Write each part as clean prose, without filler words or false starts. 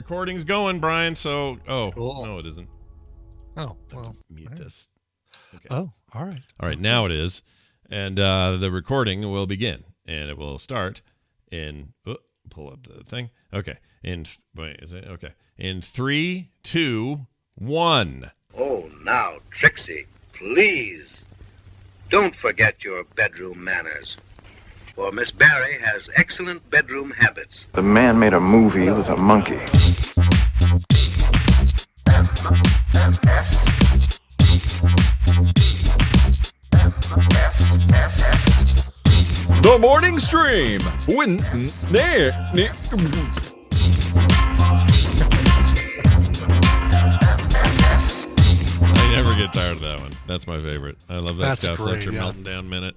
Recording's going, Brian. So, Cool. no, it isn't. Oh, well. Mute this. Okay. Oh, all right. All right, now it is. And the recording will begin. And it will start in... pull up the thing. Okay. Wait, is it? Okay. In 3, 2, 1. Oh, now, Trixie, please, don't forget your bedroom manners. For Miss Barry has excellent bedroom habits. The man made a movie with a monkey. The morning stream. I never get tired of that one. That's my favorite. I love that Scott Fletcher melting down minute.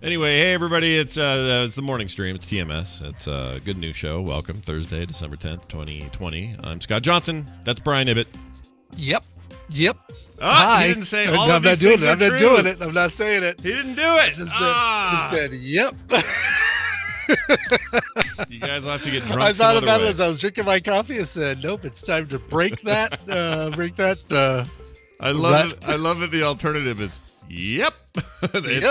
Anyway, hey everybody, it's the morning stream. It's TMS. It's a good new show. Welcome, Thursday, December 10th, 2020. I'm Scott Johnson. That's Brian Ibbett. Yep. Hi. He didn't say all of these things are true. I'm not doing it. I'm not saying it. He didn't do it. Just said, yep. You guys will have to get drunk. I thought about it as I was drinking my coffee and said, nope, it's time to break that. I love that the alternative is yep. That's me.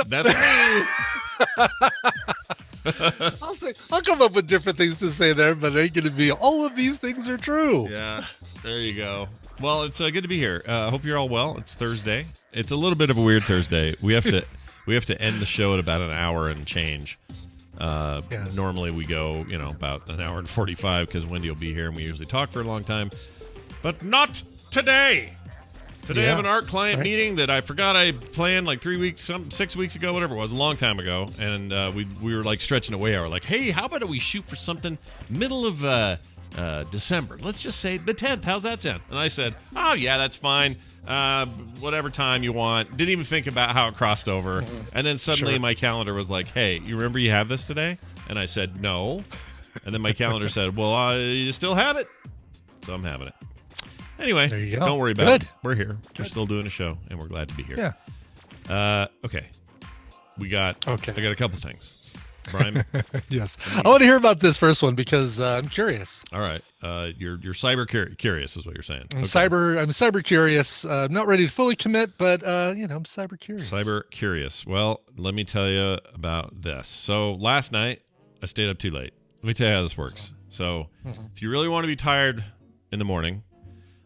I'll come up with different things to say there, but it ain't going to be all of these things are true. Yeah, there you go. Well, it's good to be here. I hope you're all well. It's Thursday. It's a little bit of a weird Thursday. We have to end the show at about an hour and change. Normally we go, about an hour and 45 because Wendy will be here and we usually talk for a long time. But not today. Today I have an art client meeting that I forgot I planned like 6 weeks ago, whatever it was, a long time ago. And we were like stretching it way out. We're like, hey, how about we shoot for something middle of December? Let's just say the 10th. How's that sound? And I said, oh, yeah, that's fine. Whatever time you want. Didn't even think about how it crossed over. And then suddenly my calendar was like, hey, you remember you have this today? And I said, no. And then my calendar said, well, you still have it. So I'm having it. Anyway, there you go. Don't worry about it. We're here. We're still doing a show, and we're glad to be here. Yeah. Okay. I got a couple things. Brian? Yes. I want to hear about this first one because I'm curious. All right. You're cyber curious is what you're saying. I'm cyber curious. I'm not ready to fully commit, but I'm cyber curious. Cyber curious. Well, let me tell you about this. So last night, I stayed up too late. Let me tell you how this works. So if you really want to be tired in the morning,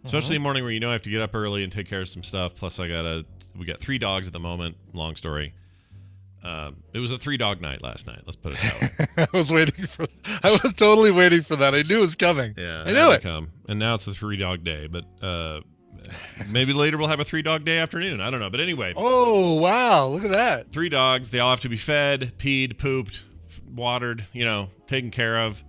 especially in the morning where I have to get up early and take care of some stuff. Plus, we got 3 dogs at the moment. Long story. It was a 3-dog night last night. Let's put it that way. I was totally waiting for that. I knew it was coming. Yeah, I knew it. Come. And now it's the 3-dog day. But maybe later we'll have a 3-dog day afternoon. I don't know. But anyway. Oh, wow. Look at that. 3 dogs. They all have to be fed, peed, pooped, watered, taken care of.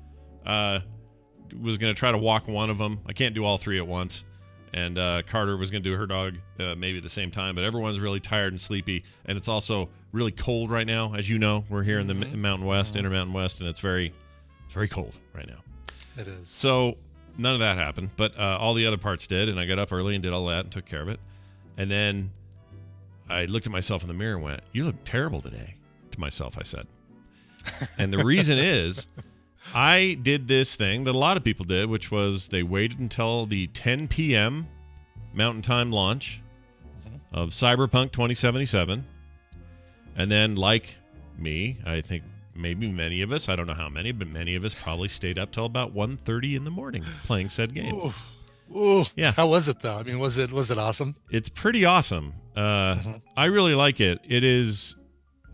Was going to try to walk one of them. I can't do all 3 at once. And Carter was going to do her dog maybe at the same time. But everyone's really tired and sleepy. And it's also really cold right now. As you know, we're here in the Mountain West, Intermountain West, and it's very cold right now. It is. So none of that happened. But all the other parts did. And I got up early and did all that and took care of it. And then I looked at myself in the mirror and went, you look terrible today. To myself, I said. And the reason is... I did this thing that a lot of people did, which was they waited until the 10 p.m. Mountain Time launch of Cyberpunk 2077. And then, like me, I think maybe many of us, I don't know how many, but many of us probably stayed up till about 1:30 in the morning playing said game. Ooh. Yeah. How was it, though? I mean, was it awesome? It's pretty awesome. I really like it. It is...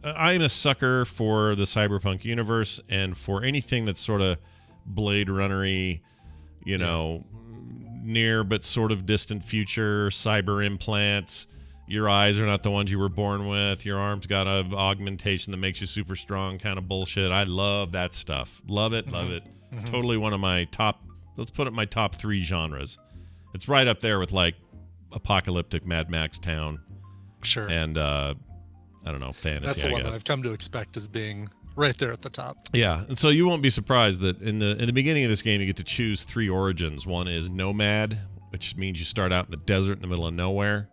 I'm a sucker for the cyberpunk universe and for anything that's sort of Blade Runner-y, near but sort of distant future, cyber implants. Your eyes are not the ones you were born with. Your arm's got an augmentation that makes you super strong kind of bullshit. I love that stuff. Love it. Totally one of my top, let's put it in my top 3 genres. It's right up there with like apocalyptic Mad Max town. Sure. And, I don't know, fantasy, That's the one that I've come to expect as being right there at the top. Yeah, and so you won't be surprised that in the beginning of this game, you get to choose 3 origins. One is Nomad, which means you start out in the desert in the middle of nowhere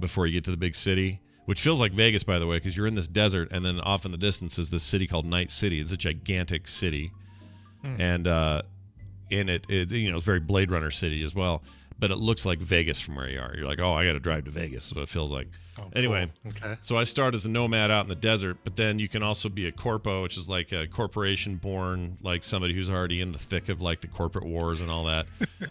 before you get to the big city, which feels like Vegas, by the way, because you're in this desert, and then off in the distance is this city called Night City. It's a gigantic city. And and it's very Blade Runner City as well, but it looks like Vegas from where you are. You're like, oh, I got to drive to Vegas. That's what it feels like. Oh, anyway, cool. Okay. So I start as a nomad out in the desert, but then you can also be a corpo, which is like a corporation born, like somebody who's already in the thick of like the corporate wars and all that.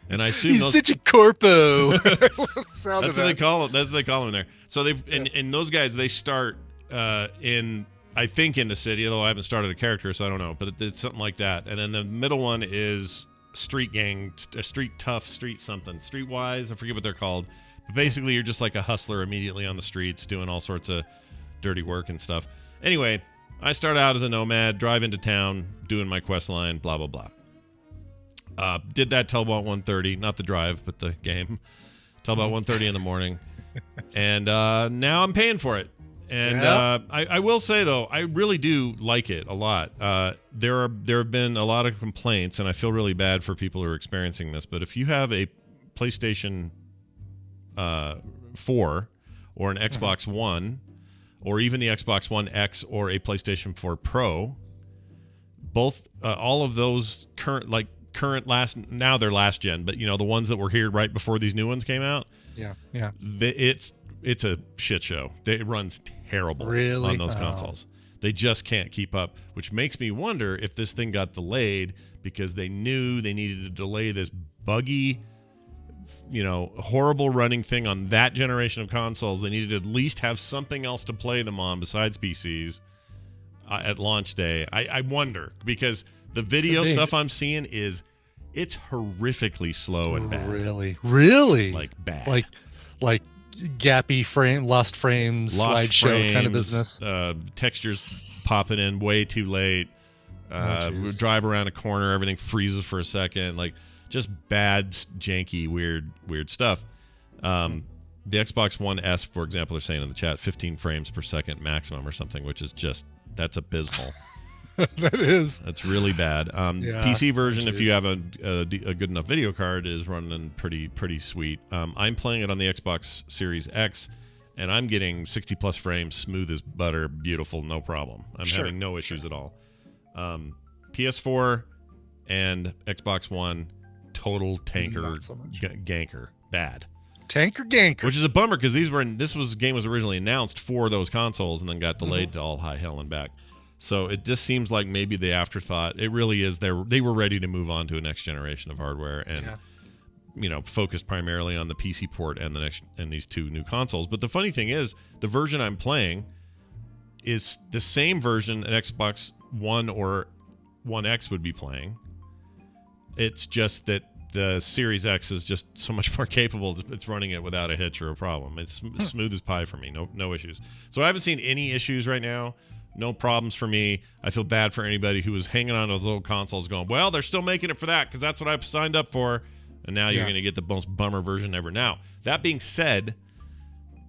And I assume he's such a corpo. that's what they call it. That's what they call them there. So and those guys, they start in, I think, in the city, although I haven't started a character, so I don't know, but it's something like that. And then the middle one is street gang, street tough, street something, streetwise. I forget what they're called. But basically, you're just like a hustler immediately on the streets doing all sorts of dirty work and stuff. Anyway, I start out as a nomad, drive into town, doing my quest line, blah, blah, blah. Did that till about 1:30, not the drive, but the game, till about 1:30 in the morning. And now I'm paying for it. And I will say, though, I really do like it a lot. There have been a lot of complaints, and I feel really bad for people who are experiencing this. But if you have a PlayStation 4 or an Xbox One, or even the Xbox One X or a PlayStation 4 Pro, both all of those current last, now they're last gen, but the ones that were here right before these new ones came out. Yeah. It's a shit show. It runs terrible on those consoles. They just can't keep up, which makes me wonder if this thing got delayed because they knew they needed to delay this buggy, horrible running thing on that generation of consoles. They needed to at least have something else to play them on besides PCs at launch day. I wonder, because the video stuff I'm seeing it's horrifically slow and bad. Really? Like bad. Like gappy frame, lost frames, slideshow kind of business. Textures popping in way too late. We drive around a corner, everything freezes for a second. Like, just bad, janky, weird stuff. The Xbox One S, for example, they're saying in the chat, 15 frames per second maximum or something, which is that's abysmal. That is. That's really bad. PC version, if you have a good enough video card, is running pretty sweet. I'm playing it on the Xbox Series X, and I'm getting 60 plus frames, smooth as butter, beautiful, no problem. I'm having no issues at all. PS4 and Xbox One, total tanker, ganker, bad. Tanker ganker. Which is a bummer, because this game was originally announced for those consoles and then got delayed to all high hell and back. So it just seems like maybe the afterthought. It really is. They were ready to move on to a next generation of hardware and focus primarily on the PC port and these two new consoles. But the funny thing is, the version I'm playing is the same version an Xbox One or One X would be playing. It's just that the Series X is just so much more capable. It's running it without a hitch or a problem. It's smooth as pie for me. No issues. So I haven't seen any issues right now. No problems for me. I feel bad for anybody who was hanging on to those old consoles going, well, they're still making it for that because that's what I signed up for. And now you're going to get the most bummer version ever. Now, that being said,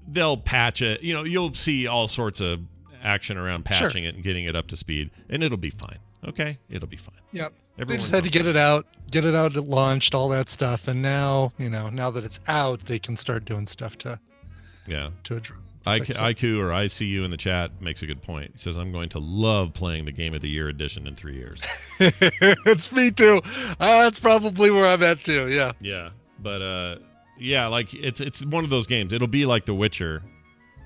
they'll patch it. You'll see all sorts of action around patching it and getting it up to speed, and it'll be fine. Okay? It'll be fine. Yep. They just had to get it out, launched, all that stuff. And now, now that it's out, they can start doing stuff to address. IQ or ICU in the chat makes a good point. He says, I'm going to love playing the Game of the Year edition in 3 years. It's me too. That's probably where I'm at too. Yeah. Yeah. But like it's one of those games. It'll be like The Witcher.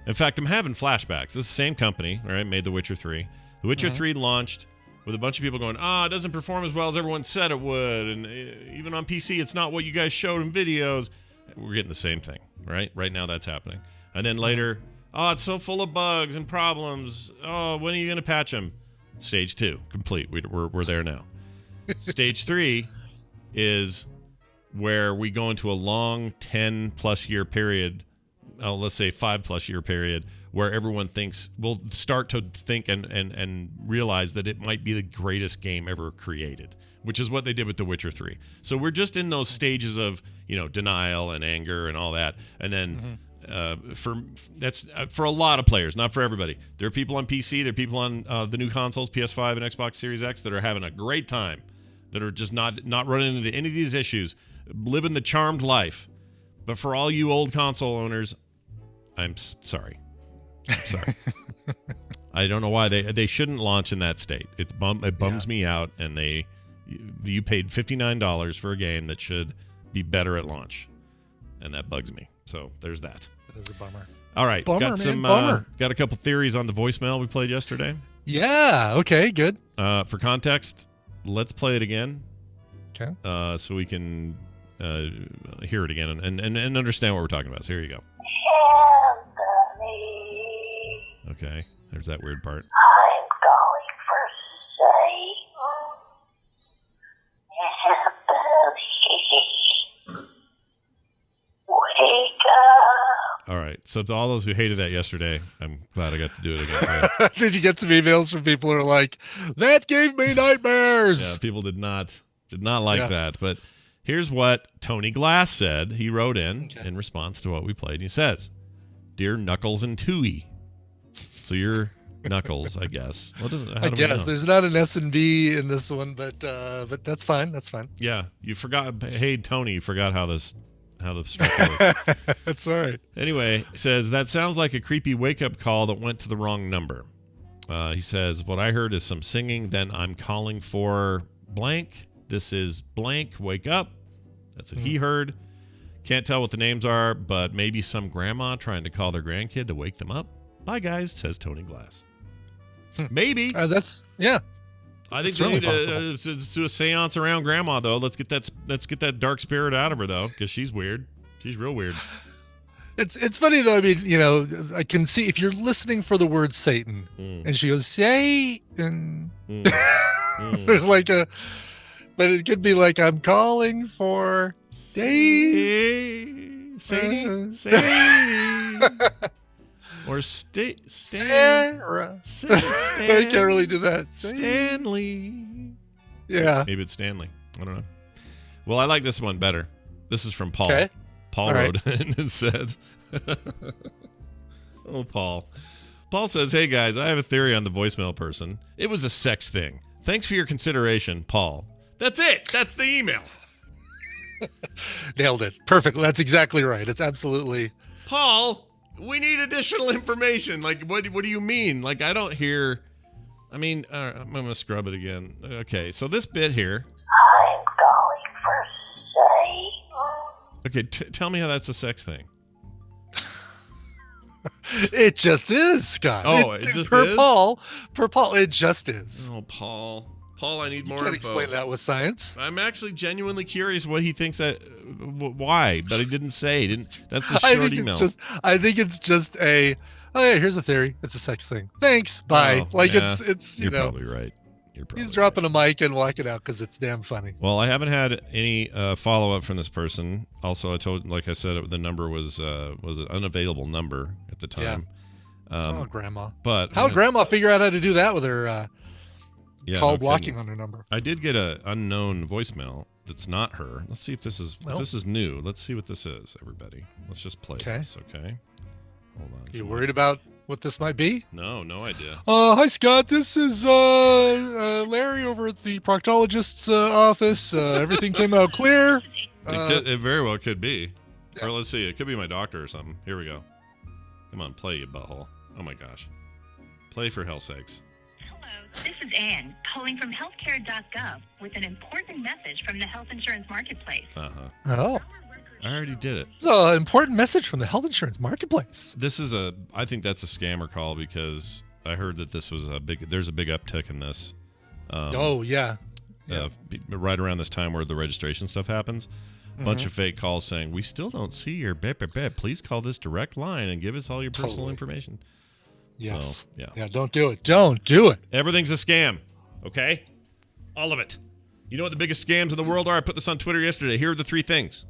In fact, I'm having flashbacks. It's the same company, all right, made The Witcher 3. The Witcher 3 launched with a bunch of people going, it doesn't perform as well as everyone said it would. And even on PC, it's not what you guys showed in videos. We're getting the same thing, right? Right now, that's happening. And then later, it's so full of bugs and problems. When are you going to patch them? Stage 2, complete. We're there now. Stage 3 is where we go into a long 10-plus year period, let's say 5-plus year period, where everyone will start to think and realize that it might be the greatest game ever created, which is what they did with The Witcher 3. So we're just in those stages of, denial and anger and all that. And then for a lot of players, not for everybody. There are people on PC, there are people on the new consoles, PS5 and Xbox Series X, that are having a great time, that are just not running into any of these issues, living the charmed life. But for all you old console owners, I'm sorry. I don't know why they shouldn't launch in that state. It bums me out, and they you paid $59 for a game that should be better at launch, and that bugs me. So there's that. That is a bummer. All right, bummer, got a couple theories on the voicemail we played yesterday. Yeah. Okay. Good. For context, let's play it again. Okay. So we can hear it again and understand what we're talking about. So here you go. Okay, there's that weird part. I'm calling for Satan. Wake up. All right, so to all those who hated that yesterday, I'm glad I got to do it again. Did you get some emails from people who are like, that gave me nightmares? Yeah, people did not like that. But here's what Tony Glass said. He wrote in response to what we played. He says, "Dear Knuckles and Tooie." So you're Knuckles, I guess. I guess there's not an S and B in this one, but that's fine. That's fine. Yeah, you forgot. Hey, Tony, you forgot how the structure works. That's all right. Anyway, he says that sounds like a creepy wake-up call that went to the wrong number. He says what I heard is some singing. Then I'm calling for blank. This is blank. Wake up. That's what he heard. Can't tell what the names are, but maybe some grandma trying to call their grandkid to wake them up. Bye, guys, says Tony Glass. Maybe. I think they need to do a seance around grandma, though. Let's get that dark spirit out of her, though, because she's weird. She's real weird. It's funny, though. I mean, I can see if you're listening for the word Satan, and she goes, Satan. There's but it could be like, I'm calling for Sadie. Or Sarah. I can't really do that. Stanley. Yeah. Maybe it's Stanley. I don't know. Well, I like this one better. This is from Paul. Okay. Paul wrote in and said, oh, Paul. Paul says, hey, guys, I have a theory on the voicemail person. It was a sex thing. Thanks for your consideration, Paul. That's it. That's the email. Nailed it. Perfect. That's exactly right. It's absolutely. Paul, we need additional information. Like, what do you mean? Like, I don't hear. I mean, I'm going to scrub it again. Okay, so this bit here. I'm calling for Satan. Okay, tell me how that's a sex thing. It just is, Scott. Oh, it just per is? Paul, it just is. Oh, Paul, I need more You can't info. explain that with science. I'm actually genuinely curious what he thinks that. Why? But he didn't say. That's the short email. I think it's just a. Oh yeah, here's a theory. It's a sex thing. Thanks. Bye. It's You're probably right. He's dropping a mic and walking out because it's damn funny. Well, I haven't had any follow up from this person. Also, like I said, the number was an unavailable number at the time. Yeah. Grandma. But how'd Grandma figure out how to do that with her call blocking on her number? I did get an unknown voicemail that's not her. Let's see if this is this is new. Let's see what this is, everybody. Let's just play this, okay? Hold on. You worried about what this might be? No idea. Hi, Scott. This is Larry over at the proctologist's office. Everything came out clear. It very well could be. Yeah. Or let's see. It could be my doctor or something. Here we go. Come on, play, you butthole. Oh, my gosh. Play for hell's sakes. Hello, this is Anne, calling from healthcare.gov with an important message from the health insurance marketplace. Oh. I already did it. It's an important message from the health insurance marketplace. I think that's a scammer call because I heard that this was there's a big uptick in this. Right around this time where the registration stuff happens. A bunch of fake calls saying, we still don't see your bep. Please call this direct line and give us all your personal information. Yes. So, yeah, don't do it. Don't do it. Everything's a scam, okay? All of it. You know what the biggest scams in the world are? I put this on Twitter yesterday. Here are the 3 things.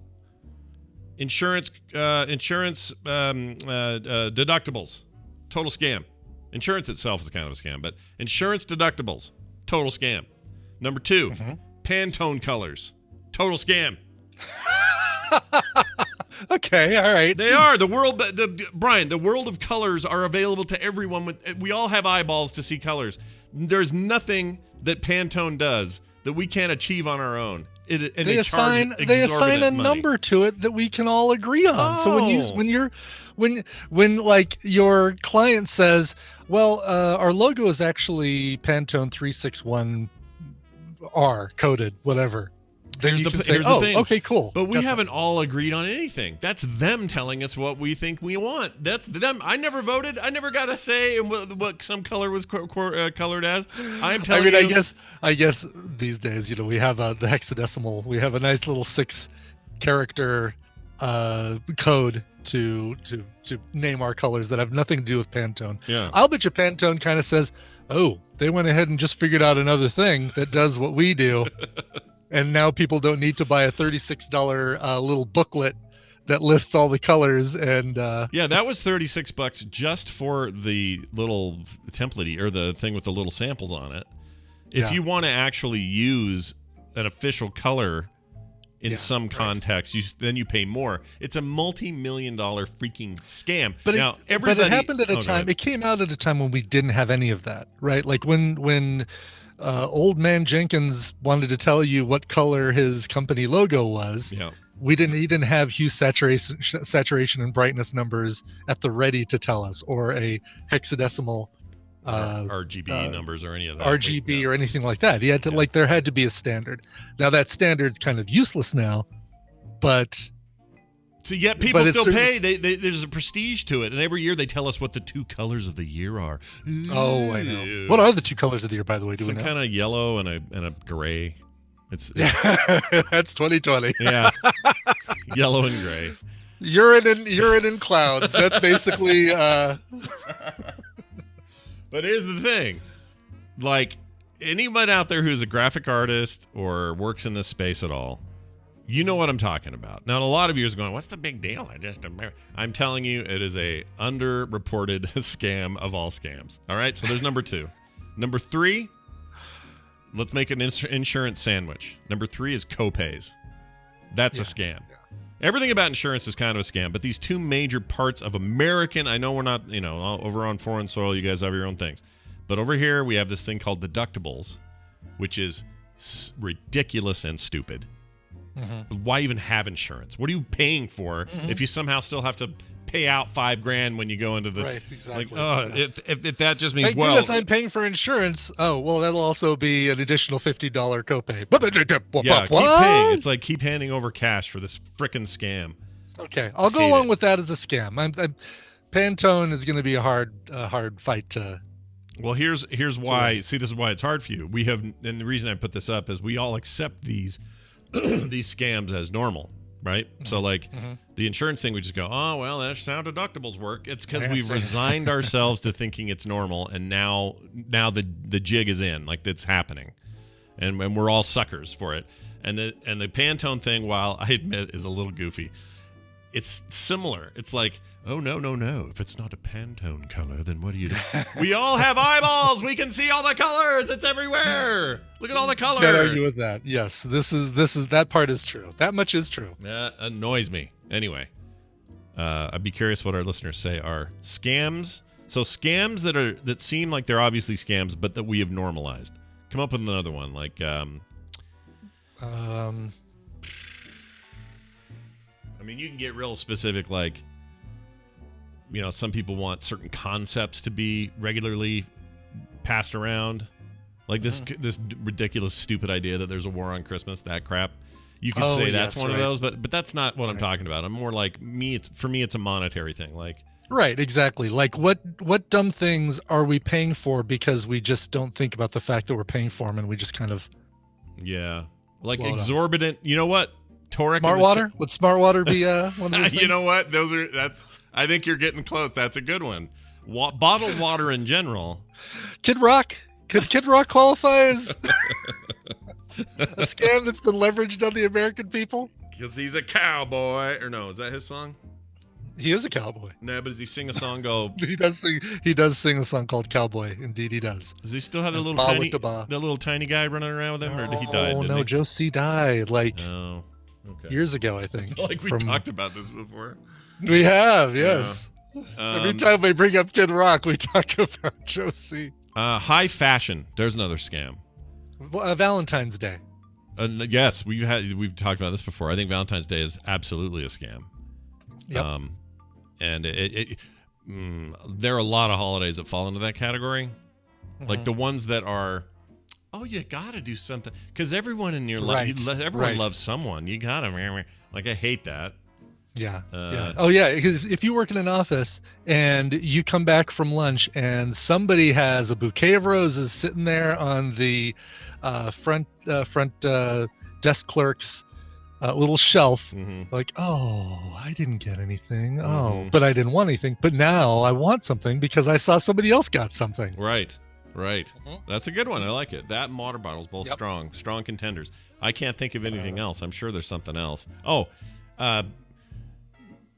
Insurance deductibles, total scam. Insurance itself is kind of a scam, but insurance deductibles, total scam. Number 2, Pantone colors, total scam. Okay, all right. They are Brian. The world of colors are available to everyone. We all have eyeballs to see colors. There's nothing that Pantone does that we can't achieve on our own. They assign a number to it that we can all agree on. So when like your client says, well, our logo is actually Pantone 361 R coded, whatever. Then Here's you the can th- say, here's the oh, thing. okay, cool. But we Got that. haven't all agreed on anything. That's them telling us what we think we want. That's them. I never voted. I never got a say in what some color was colored as. I'm telling you. I guess these days, we have the hexadecimal. We have a nice little 6-character code to name our colors that have nothing to do with Pantone. Yeah. I'll bet you Pantone kind of says, oh, they went ahead and just figured out another thing that does what we do. And now people don't need to buy a $36 little booklet that lists all the colors. And yeah, that was $36 just for the little template or the thing with the little samples on it. If you want to actually use an official color in some context, then you pay more. It's a multi-million-dollar freaking scam. But now, it happened at a time. It came out at a time when we didn't have any of that, right? Like when Old Man Jenkins wanted to tell you what color his company logo was. Yeah. He didn't have hue, saturation, and brightness numbers at the ready to tell us, or a hexadecimal RGB numbers or any of that. RGB or anything like that. He had to there had to be a standard. Now that standard's kind of useless now, but so yet people still pay. There's a prestige to it, and every year they tell us what the 2 colors of the year are. Oh, I know. What are the 2 colors of the year, by the way? Some kind of yellow and a gray. It's that's 2020. Yeah, yellow and gray. Urine in clouds. That's basically. But here's the thing, like anyone out there who's a graphic artist or works in this space at all, you know what I'm talking about. Now, a lot of you are going, "What's the big deal?" I'm telling you, it is a underreported scam of all scams. All right, so there's number 2. Number 3, let's make an insurance sandwich. Number 3 is copays. That's a scam. Yeah. Everything about insurance is kind of a scam, but these 2 major parts of American, I know we're not, over on foreign soil, you guys have your own things. But over here, we have this thing called deductibles, which is ridiculous and stupid. Mm-hmm. Why even have insurance? What are you paying for if you somehow still have to pay out $5,000 when you go into the right? Exactly. If that just means thank goodness I'm paying for insurance. Oh well, that'll also be an additional $50 copay. Yeah, keep paying. It's like keep handing over cash for this frickin' scam. Okay, I'll go along with that as a scam. Pantone is going to be a hard fight to. Well, here's why. See, this is why it's hard for you. We have, and the reason I put this up is we all accept these these scams as normal. Right? Mm-hmm. So the insurance thing, we just go, oh, well, that's how deductibles work. It's because we've resigned ourselves to thinking it's normal. And now the jig is in, like it's happening. And we're all suckers for it. And the Pantone thing, while I admit is a little goofy, it's similar. It's like, oh, no. If it's not a Pantone color, then what do you do? We all have eyeballs. We can see all the colors. It's everywhere. Look at all the colors. Can't argue with that. Yes, this is that part is true. That much is true. That annoys me. Anyway, I'd be curious what our listeners say are scams. So scams that seem like they're obviously scams, but that we have normalized. Come up with another one, like I mean, you can get real specific, like, some people want certain concepts to be regularly passed around. Like this ridiculous, stupid idea that there's a war on Christmas, that crap. You could say that's one of those, but that's not what I'm talking about. I'm more like for me, it's a monetary thing. Like, right, exactly. Like what dumb things are we paying for because we just don't think about the fact that we're paying for them and we just kind of. Yeah. Like exorbitant. You know what? Smart water? Would smart water be one of those things? You know what? I think you're getting close. That's a good one. Bottled water in general. Kid Rock? Could Kid Rock qualify as a scam that's been leveraged on the American people? Because he's a cowboy. Or no, is that his song? He is a cowboy. No, but does he sing a song He does sing a song called Cowboy. Indeed, he does. Does he still have the little tiny guy running around with him, or did he die? Oh no, Joe C died years ago, I think. Like we talked about this before. We have, yes. Every time we bring up Kid Rock, we talk about Joe C. High fashion. There's another scam. Valentine's Day. Yes, we've talked about this before. I think Valentine's Day is absolutely a scam. Yep. And there are a lot of holidays that fall into that category. Mm-hmm. Like the ones that are oh, you got to do something. Because everyone in your Right, life, everyone right. loves someone. You got to, like, I hate that. Yeah. Yeah. Oh, yeah. Because if you work in an office and you come back from lunch and somebody has a bouquet of roses sitting there on the front desk clerk's little shelf, like, oh, I didn't get anything. Oh, but I didn't want anything. But now I want something because I saw somebody else got something. Right. That's a good one. I like it. That and water bottles, both Yep. strong contenders. I can't think of anything else. I'm sure there's something else. Oh,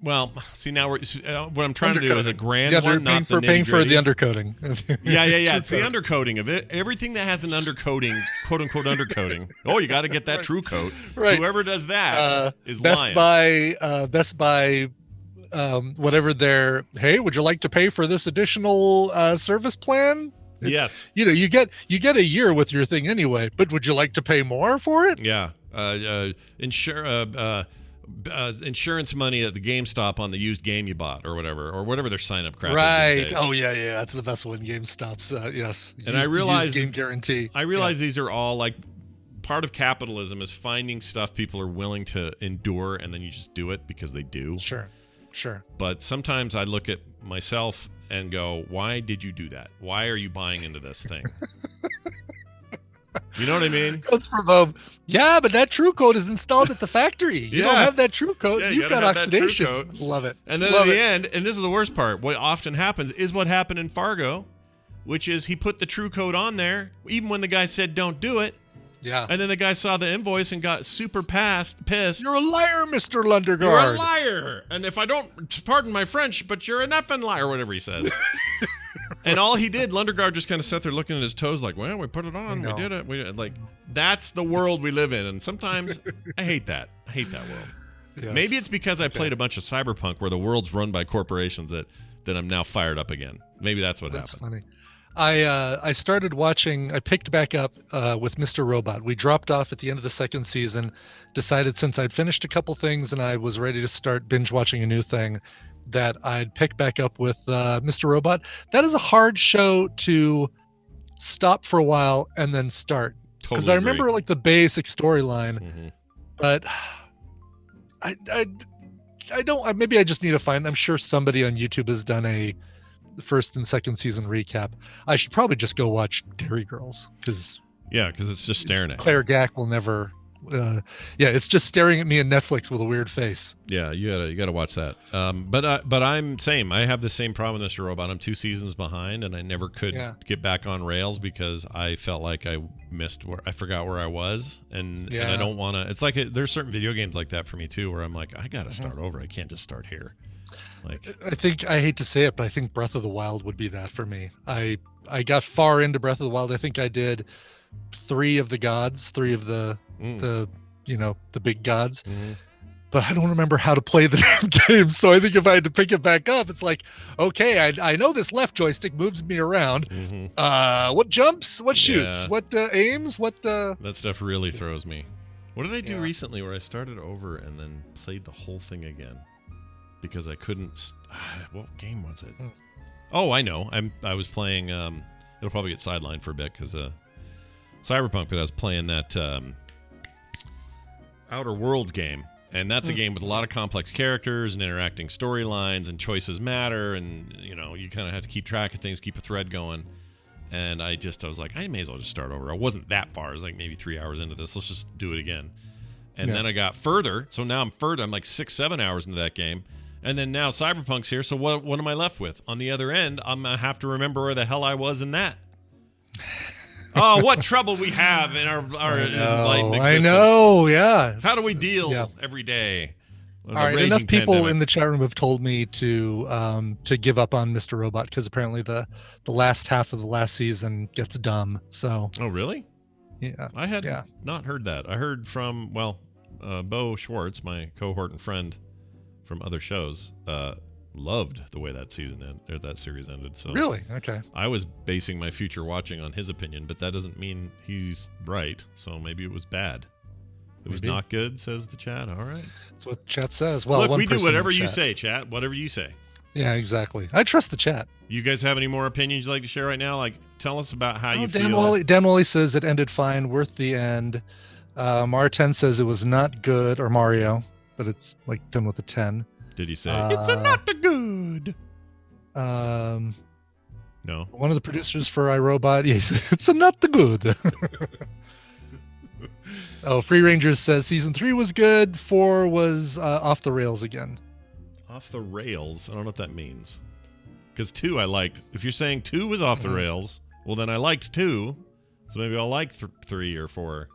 well, see, now what I'm trying to do is a grand one, not the paying for the nitty-gritty. undercoating. Yeah. It's the undercoating of it. Everything that has an undercoating, quote unquote undercoating. Oh, you got to get that true coat. Right. Whoever does that is Best lying. Best Buy, whatever their, hey, would you like to pay for this additional service plan? Yes. You get a year with your thing anyway, but would you like to pay more for it? Yeah. Insurance money at the GameStop on the used game you bought or whatever their sign up crap is Right. these days. Oh yeah. That's the best one. GameStop's yes. And I realized game guarantee. I realize these are all like part of capitalism is finding stuff people are willing to endure, and then you just do it because they do. Sure. But sometimes I look at myself and go, why did you do that? Why are you buying into this thing? You know what I mean? Codes for them. Yeah, but that true code is installed at the factory. You don't have that true code. Yeah, you You've gotta got have that true oxidation. code. Love it. And then Love at the it. end, and this is the worst part, what often happens is what happened in Fargo, which is he put the true code on there, even when the guy said don't do it. Yeah. And then the guy saw the invoice and got super pissed. You're a liar, Mr. Lundergaard. You're a liar. And if I don't, pardon my French, but you're an effing liar, whatever he says. And all he did, Lundergaard just kind of sat there looking at his toes like, well, we put it on. We did it. That's the world we live in. And sometimes I hate that. I hate that world. Yes. Maybe it's because I played a bunch of Cyberpunk where the world's run by corporations that I'm now fired up again. Maybe that's what That's happened. funny. I started watching, I picked back up with Mr. Robot. We dropped off at the end of the second season, decided since I'd finished a couple things and I was ready to start binge watching a new thing that I'd pick back up with Mr. Robot. That is a hard show to stop for a while and then start. Because Totally I remember agree. like the basic storyline, but I don't, maybe I just need to find, I'm sure somebody on YouTube has done a first and second season recap. I should probably just go watch Dairy Girls because it's just staring at you. Claire Gack will never. It's just staring at me in Netflix with a weird face. Yeah, you gotta watch that. But I'm same. I have the same problem with Mr. Robot. I'm 2 seasons behind, and I never could get back on rails because I felt like I forgot where I was, and I don't want to. It's like there's certain video games like that for me too, where I'm like, I gotta start over. I can't just start here. Like, I hate to say it, but I think Breath of the Wild would be that for me. I got far into Breath of the Wild. I think I did 3 of the gods, 3 of the big gods. But I don't remember how to play the damn game. So I think if I had to pick it back up, it's like, okay, I know this left joystick moves me around. What jumps? What shoots? What aims? What that stuff really throws me. What did I do recently where I started over and then played the whole thing again? Because I couldn't. What game was it? Oh, I know. I was playing. It'll probably get sidelined for a bit because Cyberpunk, but I was playing that Outer Worlds game, and that's a game with a lot of complex characters and interacting storylines, and choices matter, and you kind of have to keep track of things, keep a thread going. And I was like, I may as well just start over. I wasn't that far. I was like maybe 3 hours into this. Let's just do it again. And then I got further. So now I'm further. I'm like 6-7 hours into that game. And then now Cyberpunk's here, so what am I left with? On the other end, I'm going to have to remember where the hell I was in that. Oh, what trouble we have in our enlightened existence. I know, yeah. How do we deal every day? All right, enough people in the chat room have told me to give up on Mr. Robot because apparently the last half of the last season gets dumb. So. Oh, really? Yeah. I had not heard that. I heard from, Bo Schwartz, my cohort and friend from other shows, loved the way that series ended. So really, okay. I was basing my future watching on his opinion, but that doesn't mean he's right. So maybe it was bad. It was not good, says the chat. All right, that's what chat says. Well, look, we do whatever you say, chat. Whatever you say. Yeah, exactly. I trust the chat. You guys have any more opinions you'd like to share right now? Like, tell us about how you feel. Dan Wally says it ended fine, worth the end. Mar10 says it was not good, or Mario, but it's like done with a 10. Did he say it's a not the good? No. One of the producers for iRobot, yes, it's a not the good. Oh, Free Rangers says season 3 was good. 4 was off the rails again. Off the rails? I don't know what that means. Because 2 I liked. If you're saying 2 was off the rails, well then I liked 2. So maybe I'll like 3 or 4.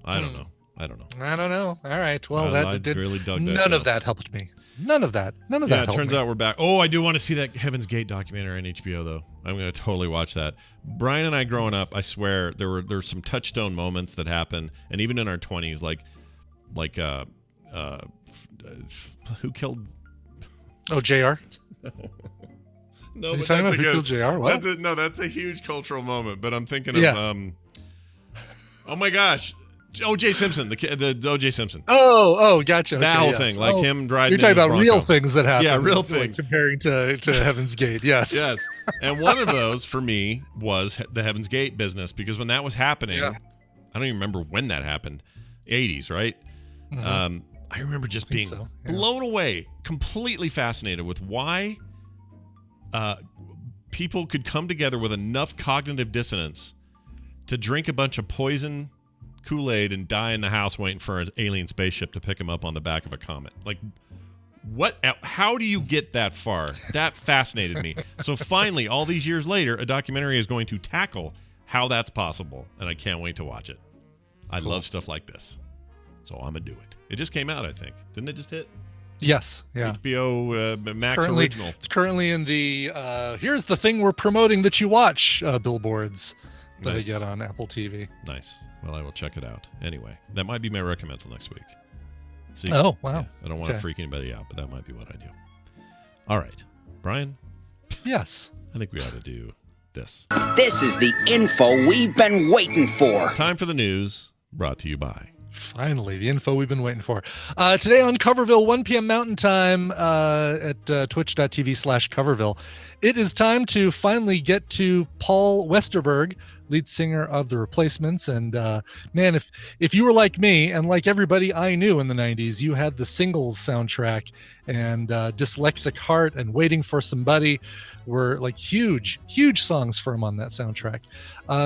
I don't know. I don't know. All right. Well, I really dug that. None of that helped me. None of that. Yeah, it turns out we're back. Oh, I do want to see that Heaven's Gate documentary on HBO, though. I'm going to totally watch that. Brian and I growing up, I swear, there were some touchstone moments that happened, and even in our 20s, who killed? Oh, JR? No, but that's a good. Who killed JR? What? That's a huge cultural moment. But I'm thinking of oh my gosh. O.J. Simpson, the O.J. Simpson. Oh, gotcha. That whole thing, like him driving. You're talking about real things that happen. Yeah, real things. Comparing to Heaven's Gate, yes. Yes. And one of those, for me, was the Heaven's Gate business, because when that was happening, I don't even remember when that happened. 80s, right? Mm-hmm. I remember just being blown away, completely fascinated with why people could come together with enough cognitive dissonance to drink a bunch of poison Kool-Aid and die in the house waiting for an alien spaceship to pick him up on the back of a comet. Like, what? How do you get that far? That fascinated me. So finally, all these years later, a documentary is going to tackle how that's possible, and I can't wait to watch it. I love stuff like this, so I'm gonna do it. It just came out, I think. Didn't it just hit? Yes. Yeah. HBO Max original. It's currently in the here's the thing we're promoting that you watch billboards that I get on Apple TV. Nice. Well, I will check it out. Anyway, that might be my recommendal next week. See? Oh, wow. Yeah, I don't want to freak anybody out, but that might be what I do. All right. Brian? Yes. I think we ought to do this. This is the info we've been waiting for. Time for the news, brought to you by... Finally, the info we've been waiting for. Today on Coverville, 1 p.m. Mountain Time at twitch.tv/Coverville. It is time to finally get to Paul Westerberg, lead singer of The Replacements. And man, if you were like me and like everybody I knew in the 90s, you had the Singles soundtrack, and Dyslexic Heart and Waiting for Somebody were like huge songs for him on that soundtrack.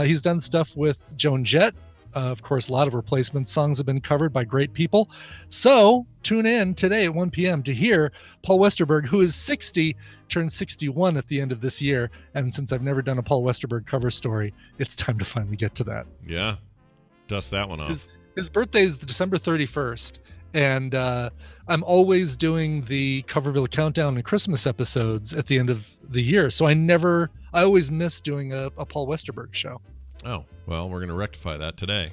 He's done stuff with Joan Jett. Of course, a lot of Replacement songs have been covered by great people. So tune in today at 1 p.m. to hear Paul Westerberg, who is 60, turned 61 at the end of this year. And since I've never done a Paul Westerberg cover story, it's time to finally get to that. Yeah. Dust that one off. His birthday is December 31st. And I'm always doing the Coverville Countdown and Christmas episodes at the end of the year. So I always miss doing a Paul Westerberg show. Oh, well, we're going to rectify that today.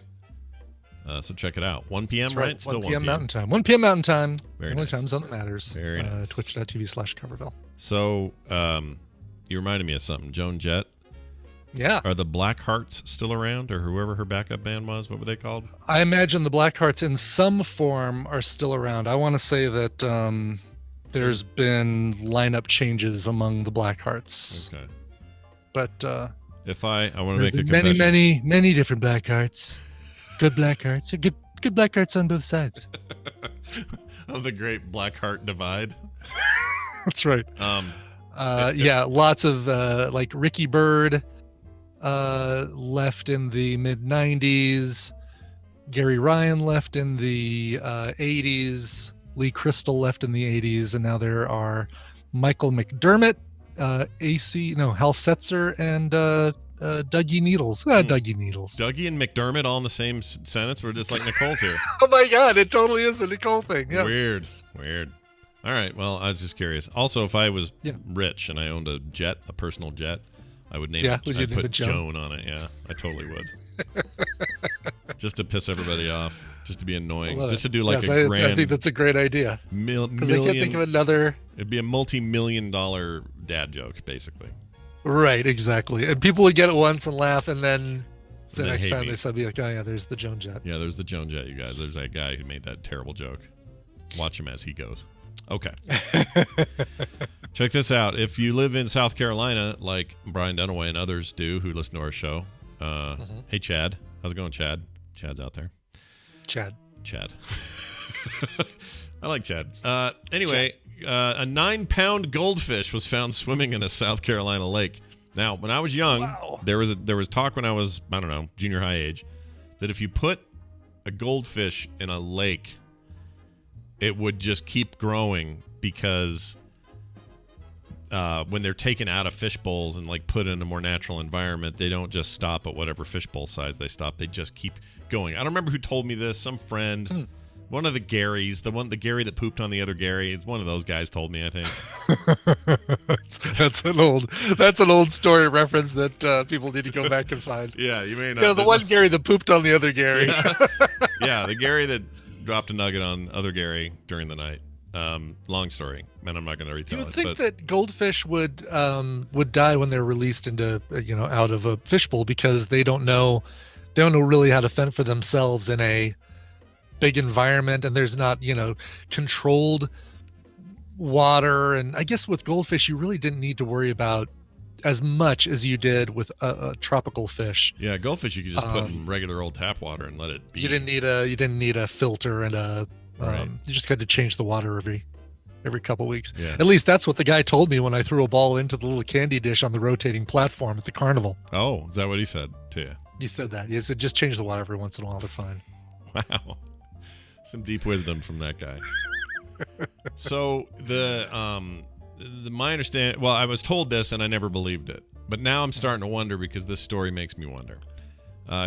So check it out. 1 p.m., right? Still 1 p.m. Mountain Time. 1 p.m. Mountain Time. Very only nice. time zone that matters. Very nice. Twitch.tv/Coverville. So you reminded me of something. Joan Jett. Yeah. Are the Black Hearts still around, or whoever her backup band was? What were they called? I imagine the Black Hearts in some form are still around. I want to say that there's been lineup changes among the Black Hearts. Okay. But... if I want to make a confession. Many different Black Hearts. Good Black Hearts. Good Black Hearts on both sides. Of the great Black Heart divide. That's right. Yeah, lots of like Ricky Byrd left in the mid-90s. Gary Ryan left in the 80s. Lee Crystal left in the 80s. And now there are Michael McDermott, Hal Setzer, and Dougie Needles. Dougie Needles. Dougie and McDermott all in the same sentence? We're just like Nicole's here. Oh my God, it totally is a Nicole thing. Yes. Weird. All right, well, I was just curious. Also, if I was rich and I owned a personal jet, I would name it. I'd put Joan on it. Yeah, I totally would. Just to piss everybody off. Just to be annoying. Just to do like a grand... I think that's a great idea. Because I can't think of another... It'd be a multi-million-dollar dad joke, basically. Right, exactly. And people would get it once and laugh, and then the next time they said, be like, oh yeah, there's the Joan Jett. Yeah, there's the Joan Jett, you guys. There's that guy who made that terrible joke. Watch him as he goes. Okay. Check this out. If you live in South Carolina, like Brian Dunaway and others do who listen to our show, hey, Chad. How's it going, Chad? Chad's out there. Chad. I like Chad. Anyway, a 9-pound goldfish was found swimming in a South Carolina lake. Now, when I was young, there was talk when I was, I don't know, junior high age, that if you put a goldfish in a lake, it would just keep growing because when they're taken out of fish bowls and like put in a more natural environment, they don't just stop at whatever fish bowl size they stop. They just keep going. I don't remember who told me this. Some friend, one of the Garys, the Gary that pooped on the other Gary. It's one of those guys told me, I think. that's an old story reference that people need to go back and find. Yeah, you may not. You know, the one Gary that pooped on the other Gary. Yeah, the Gary that dropped a nugget on other Gary during the night. Long story, and I'm not going to retell it. You would think that goldfish would die when they're released into out of a fishbowl because they don't know really how to fend for themselves in a big environment, and there's not controlled water. And I guess with goldfish, you really didn't need to worry about as much as you did with a tropical fish. Yeah, goldfish you could just put in regular old tap water and let it be. You didn't need a filter and a. Right. You just had to change the water every couple weeks. Yeah. At least that's what the guy told me when I threw a ball into the little candy dish on the rotating platform at the carnival. Oh, is that what he said to you? He said that. He said just change the water every once in a while. They're fine. Wow, some deep wisdom from that guy. So my understanding. Well, I was told this and I never believed it, but now I'm starting to wonder because this story makes me wonder.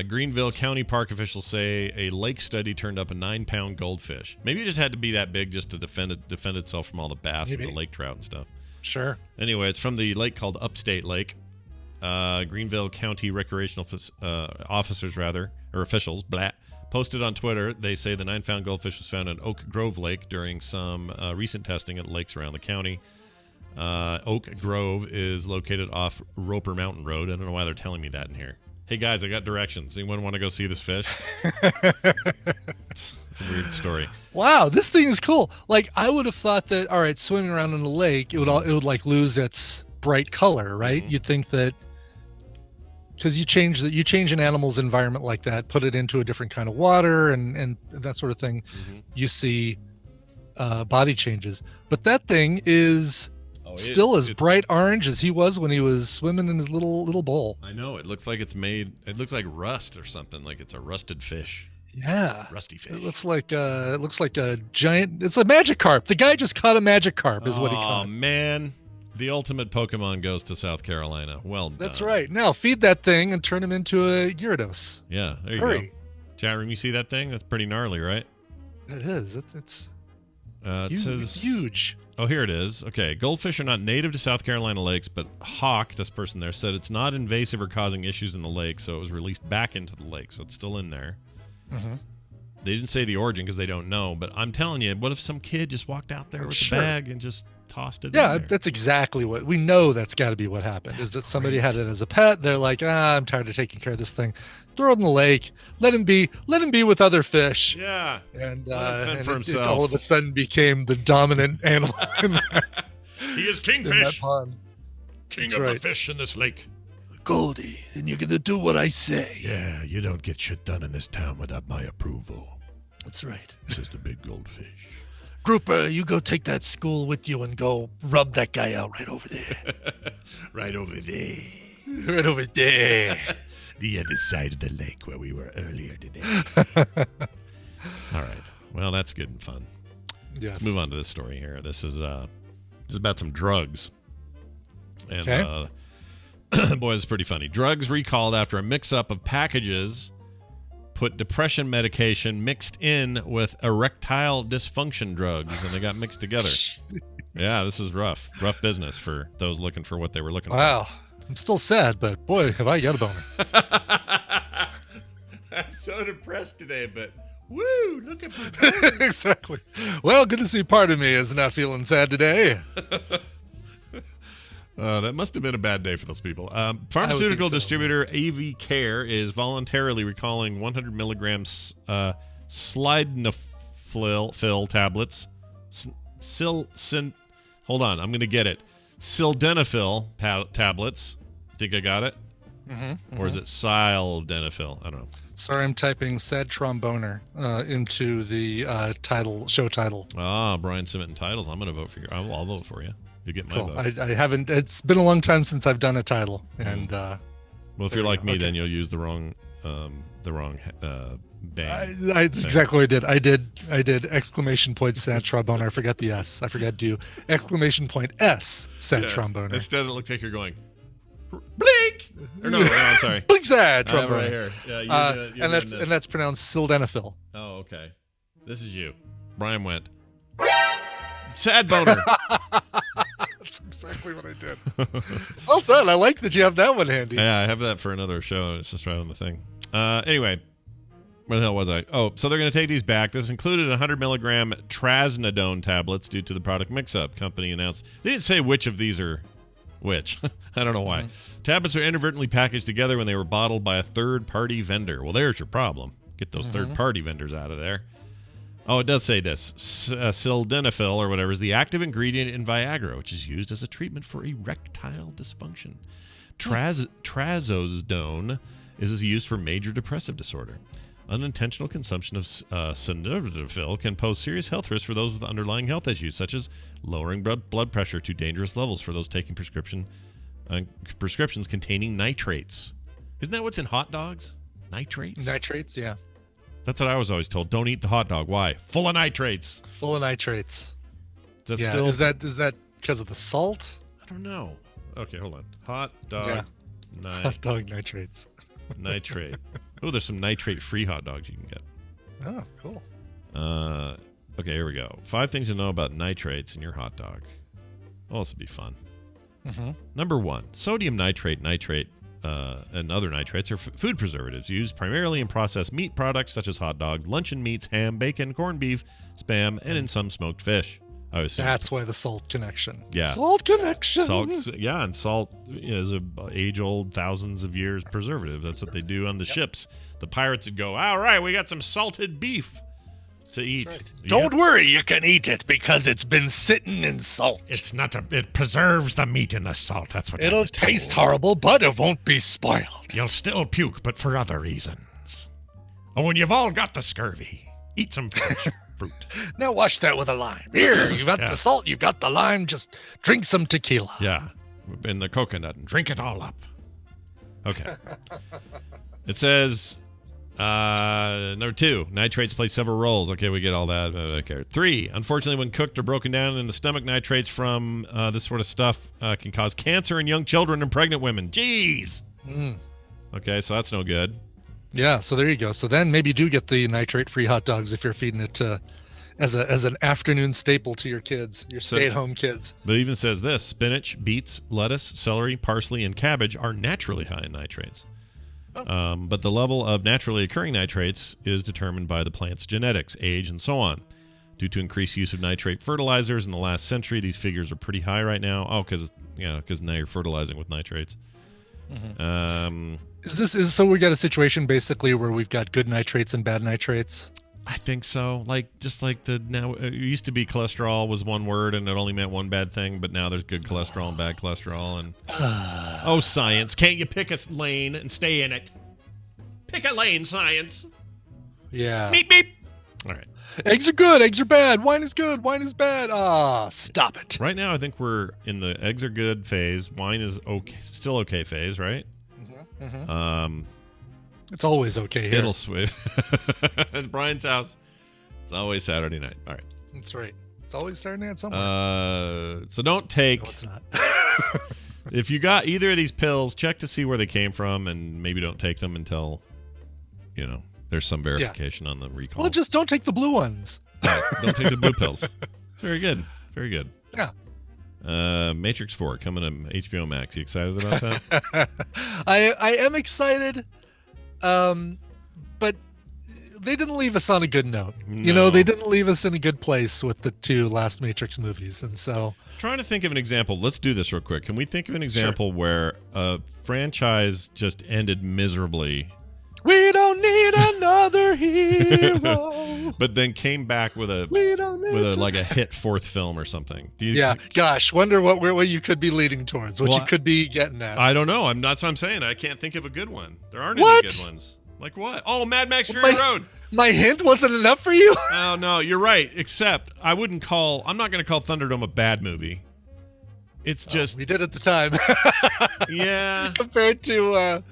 Greenville County Park officials say a lake study turned up a 9-pound goldfish. Maybe it just had to be that big just to defend itself from all the bass and the lake trout and stuff. Sure. Anyway, it's from the lake called Upstate Lake. Greenville County recreational officials posted on Twitter. They say the 9-pound goldfish was found in Oak Grove Lake during some recent testing at lakes around the county. Oak Grove is located off Roper Mountain Road. I don't know why they're telling me that in here. Hey guys, I got directions. Anyone want to go see this fish? It's a weird story. Wow, this thing is cool. Like I would have thought that swimming around in the lake, it would like lose its bright color, right? Mm-hmm. You'd think that because you change an animal's environment like that, put it into a different kind of water and that sort of thing, you see body changes. But that thing is still as bright orange as he was when he was swimming in his little bowl. I know. It looks like it's made. It looks like rust or something. Like it's a rusted fish. Yeah, rusty fish. It looks like a giant. It's a Magikarp. The guy just caught a Magikarp, is what he caught. Oh man, the ultimate Pokemon goes to South Carolina. Well done. That's right. Now feed that thing and turn him into a Gyarados. Yeah, there you go. Chat room, you see that thing? That's pretty gnarly, right? It is. It's it says huge. Oh, here it is. Okay, goldfish are not native to South Carolina lakes, but Hawk, this person there, said it's not invasive or causing issues in the lake, so it was released back into the lake, so it's still in there. Mm-hmm. They didn't say the origin because they don't know, but I'm telling you, what if some kid just walked out there with a bag and just tossed it in there? That's exactly what we know. That's got to be what happened. Is that somebody had it as a pet? They're like, I'm tired of taking care of this thing. Throw it in the lake. Let him be with other fish. Yeah. And, for himself. It all of a sudden became the dominant animal in that. He is Kingfish. King of the fish in this lake. Goldie, and you're gonna do what I say. Yeah, you don't get shit done in this town without my approval. That's right. Just a big goldfish. Grouper, you go take that school with you and go rub that guy out right over there. Right over there. Right over there. The other side of the lake where we were earlier today. All right. Well, that's good and fun. Yes. Let's move on to this story here. This is about some drugs. And boy, it's pretty funny. Drugs recalled after a mix-up of packages put depression medication mixed in with erectile dysfunction drugs, and they got mixed together. Yeah, this is rough. Rough business for those looking for what they were looking for. Wow. I'm still sad, but boy, have I got a boner. I'm so depressed today, but woo, look at my boner. Exactly. Well, good to see part of me is not feeling sad today. That must have been a bad day for those people. Pharmaceutical distributor AV Care is voluntarily recalling 100 milligrams Sildenafil tablets. Hold on, I'm going to get it. Sildenafil tablets. Think I got it? Mm-hmm. Or is it sildenafil? I don't know. Sorry, I'm typing sad tromboner into the show title. Ah, Brian Simmet and titles. I'm going to vote for you. I'll vote for you. You get my vote. I haven't. It's been a long time since I've done a title, and well, if you're like me, then you'll use the wrong bang. That's exactly what I did. I did exclamation point sad tromboner. I forgot the S. I forgot to do exclamation point S sad tromboner. Instead, it looks like you're going blink. Or no, I'm sorry. Blink sad tromboner. Right here. Yeah, and that's pronounced sildenafil. Oh, okay. This is you. Brian went sad boner. That's exactly what I did. Well done. I like that you have that one handy. Yeah, I have that for another show. It's just right on the thing. Anyway, where the hell was I? Oh, so they're going to take these back. This included 100 milligram trazodone tablets due to the product mix-up. Company announced. They didn't say which of these are which. I don't know why. Mm-hmm. Tablets are inadvertently packaged together when they were bottled by a third-party vendor. Well, there's your problem. Get those third-party vendors out of there. Oh, it does say this. Sildenafil, or whatever, is the active ingredient in Viagra, which is used as a treatment for erectile dysfunction. Trazodone is used for major depressive disorder. Unintentional consumption of sildenafil can pose serious health risks for those with underlying health issues, such as lowering blood pressure to dangerous levels for those taking prescriptions containing nitrates. Isn't that what's in hot dogs? Nitrates? Nitrates, yeah. That's what I was always told. Don't eat the hot dog. Why? Full of nitrates. Full of nitrates. Is that because of the salt? I don't know. Okay, hold on. Hot dog. Yeah. Hot dog nitrates. Nitrate. Oh, there's some nitrate-free hot dogs you can get. Oh, cool. Okay, here we go. 5 things to know about nitrates in your hot dog. Oh, this will be fun. Mm-hmm. Number 1, sodium nitrate, and other nitrates are food preservatives used primarily in processed meat products such as hot dogs, luncheon meats, ham, bacon, corned beef, Spam, and in some smoked fish. I assume. That's why the salt connection. Yeah. Salt connection. And salt is a age-old, thousands of years preservative. That's what they do on the ships. The pirates would go, all right, we got some salted beef to eat. Right. Don't worry, you can eat it because it's been sitting in salt. It preserves the meat in the salt. That's what it'll taste horrible, but it won't be spoiled. You'll still puke, but for other reasons. Oh, and you've all got the scurvy. Eat some fresh fruit. Now wash that with a lime. Here, you've got the salt, you've got the lime. Just drink some tequila. Yeah, and the coconut, and drink it all up. Okay. It says, number 2, nitrates play several roles. Okay, we get all that. Okay. 3, unfortunately, when cooked or broken down in the stomach, nitrates from this sort of stuff can cause cancer in young children and pregnant women. Jeez. Okay, so that's no good. Yeah, so there you go. So then maybe do get the nitrate-free hot dogs if you're feeding it as an afternoon staple to your kids, your stay-at-home kids. But it even says this: spinach, beets, lettuce, celery, parsley, and cabbage are naturally high in nitrates. But the level of naturally occurring nitrates is determined by the plant's genetics, age, and so on. Due to increased use of nitrate fertilizers in the last century, these figures are pretty high right now. Oh, because now you're fertilizing with nitrates. Mm-hmm. So we got a situation basically where we've got good nitrates and bad nitrates? I think so. Now it used to be cholesterol was one word and it only meant one bad thing, but now there's good cholesterol and bad cholesterol. And science, can't you pick a lane and stay in it? Pick a lane, science. Yeah. Beep beep. All right. Eggs are good. Eggs are bad. Wine is good. Wine is bad. Stop it. Right now, I think we're in the eggs are good phase. Wine is okay, still okay phase, right? Mm-hmm. It's always okay here. It'll switch. At Brian's house, it's always Saturday night. All right. That's right. It's always Saturday night somewhere. So don't take. No, it's not. If you got either of these pills, check to see where they came from, and maybe don't take them until, there's some verification on the recall. Well, just don't take the blue ones. Don't take the blue pills. Very good. Very good. Yeah. Matrix4 coming to HBO Max. You excited about that? I am excited, but they didn't leave us on a good note. No. They didn't leave us in a good place with the 2 last Matrix movies, and so. Trying to think of an example. Let's do this real quick. Can we think of an example where a franchise just ended miserably We don't need another hero. But then came back with a like a hit fourth film or something. Gosh, wonder what you could be leading towards. What you could be getting at. I don't know. That's what I'm saying. I can't think of a good one. There aren't any good ones. Like what? Oh, Mad Max Fury Road. My hint wasn't enough for you? Oh no, you're right. Except I'm not going to call Thunderdome a bad movie. It's just we did at the time. Yeah. compared to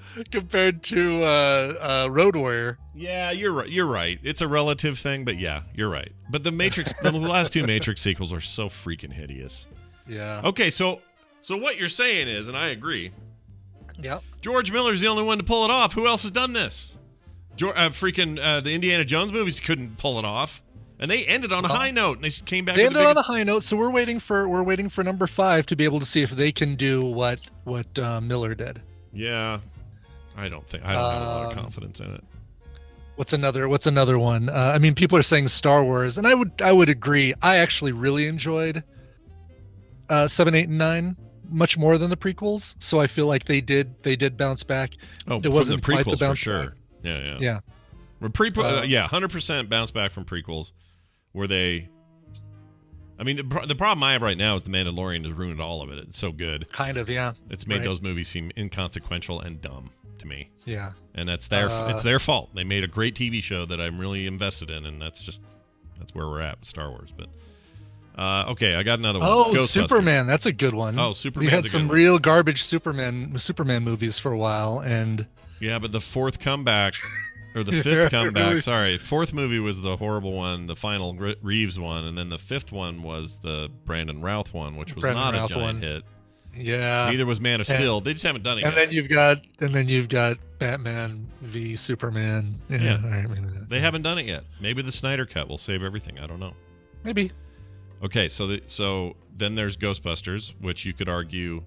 Road Warrior. Yeah, you're right. It's a relative thing, but yeah, you're right. But the last two Matrix sequels are so freaking hideous. Yeah. Okay, so what you're saying is, and I agree. Yep. George Miller's the only one to pull it off. Who else has done this? The Indiana Jones movies couldn't pull it off. And they ended on a high note, and they came back. They ended on a high note, so we're waiting for number 5 to be able to see if they can do what Miller did. Yeah, I don't have a lot of confidence in it. What's another one? I mean, people are saying Star Wars, and I would agree. I actually really enjoyed 7, 8, and 9 much more than the prequels. So I feel like they did bounce back. Oh, it wasn't from the prequels quite the bounce for sure. back. Yeah. Well, 100% bounce back from prequels. Were they? I mean, the problem I have right now is The Mandalorian has ruined all of it. It's so good. Kind of, yeah. It's made those movies seem inconsequential and dumb to me. Yeah. And it's their fault. They made a great TV show that I'm really invested in, and that's where we're at with Star Wars. But okay, I got another one. Oh, Superman, that's a good one. Oh, Superman. We had some real garbage Superman movies for a while, and yeah, but the fourth comeback. Or the fifth comeback, sorry. Fourth movie was the horrible one, the final Reeves one, and then the fifth one was the Brandon Routh one, which was not a giant hit. Yeah. Neither was Man of Steel. They just haven't done it yet. And then you've got Batman v Superman. Yeah. They haven't done it yet. Maybe the Snyder Cut will save everything. I don't know. Maybe. Okay, so then there's Ghostbusters, which you could argue.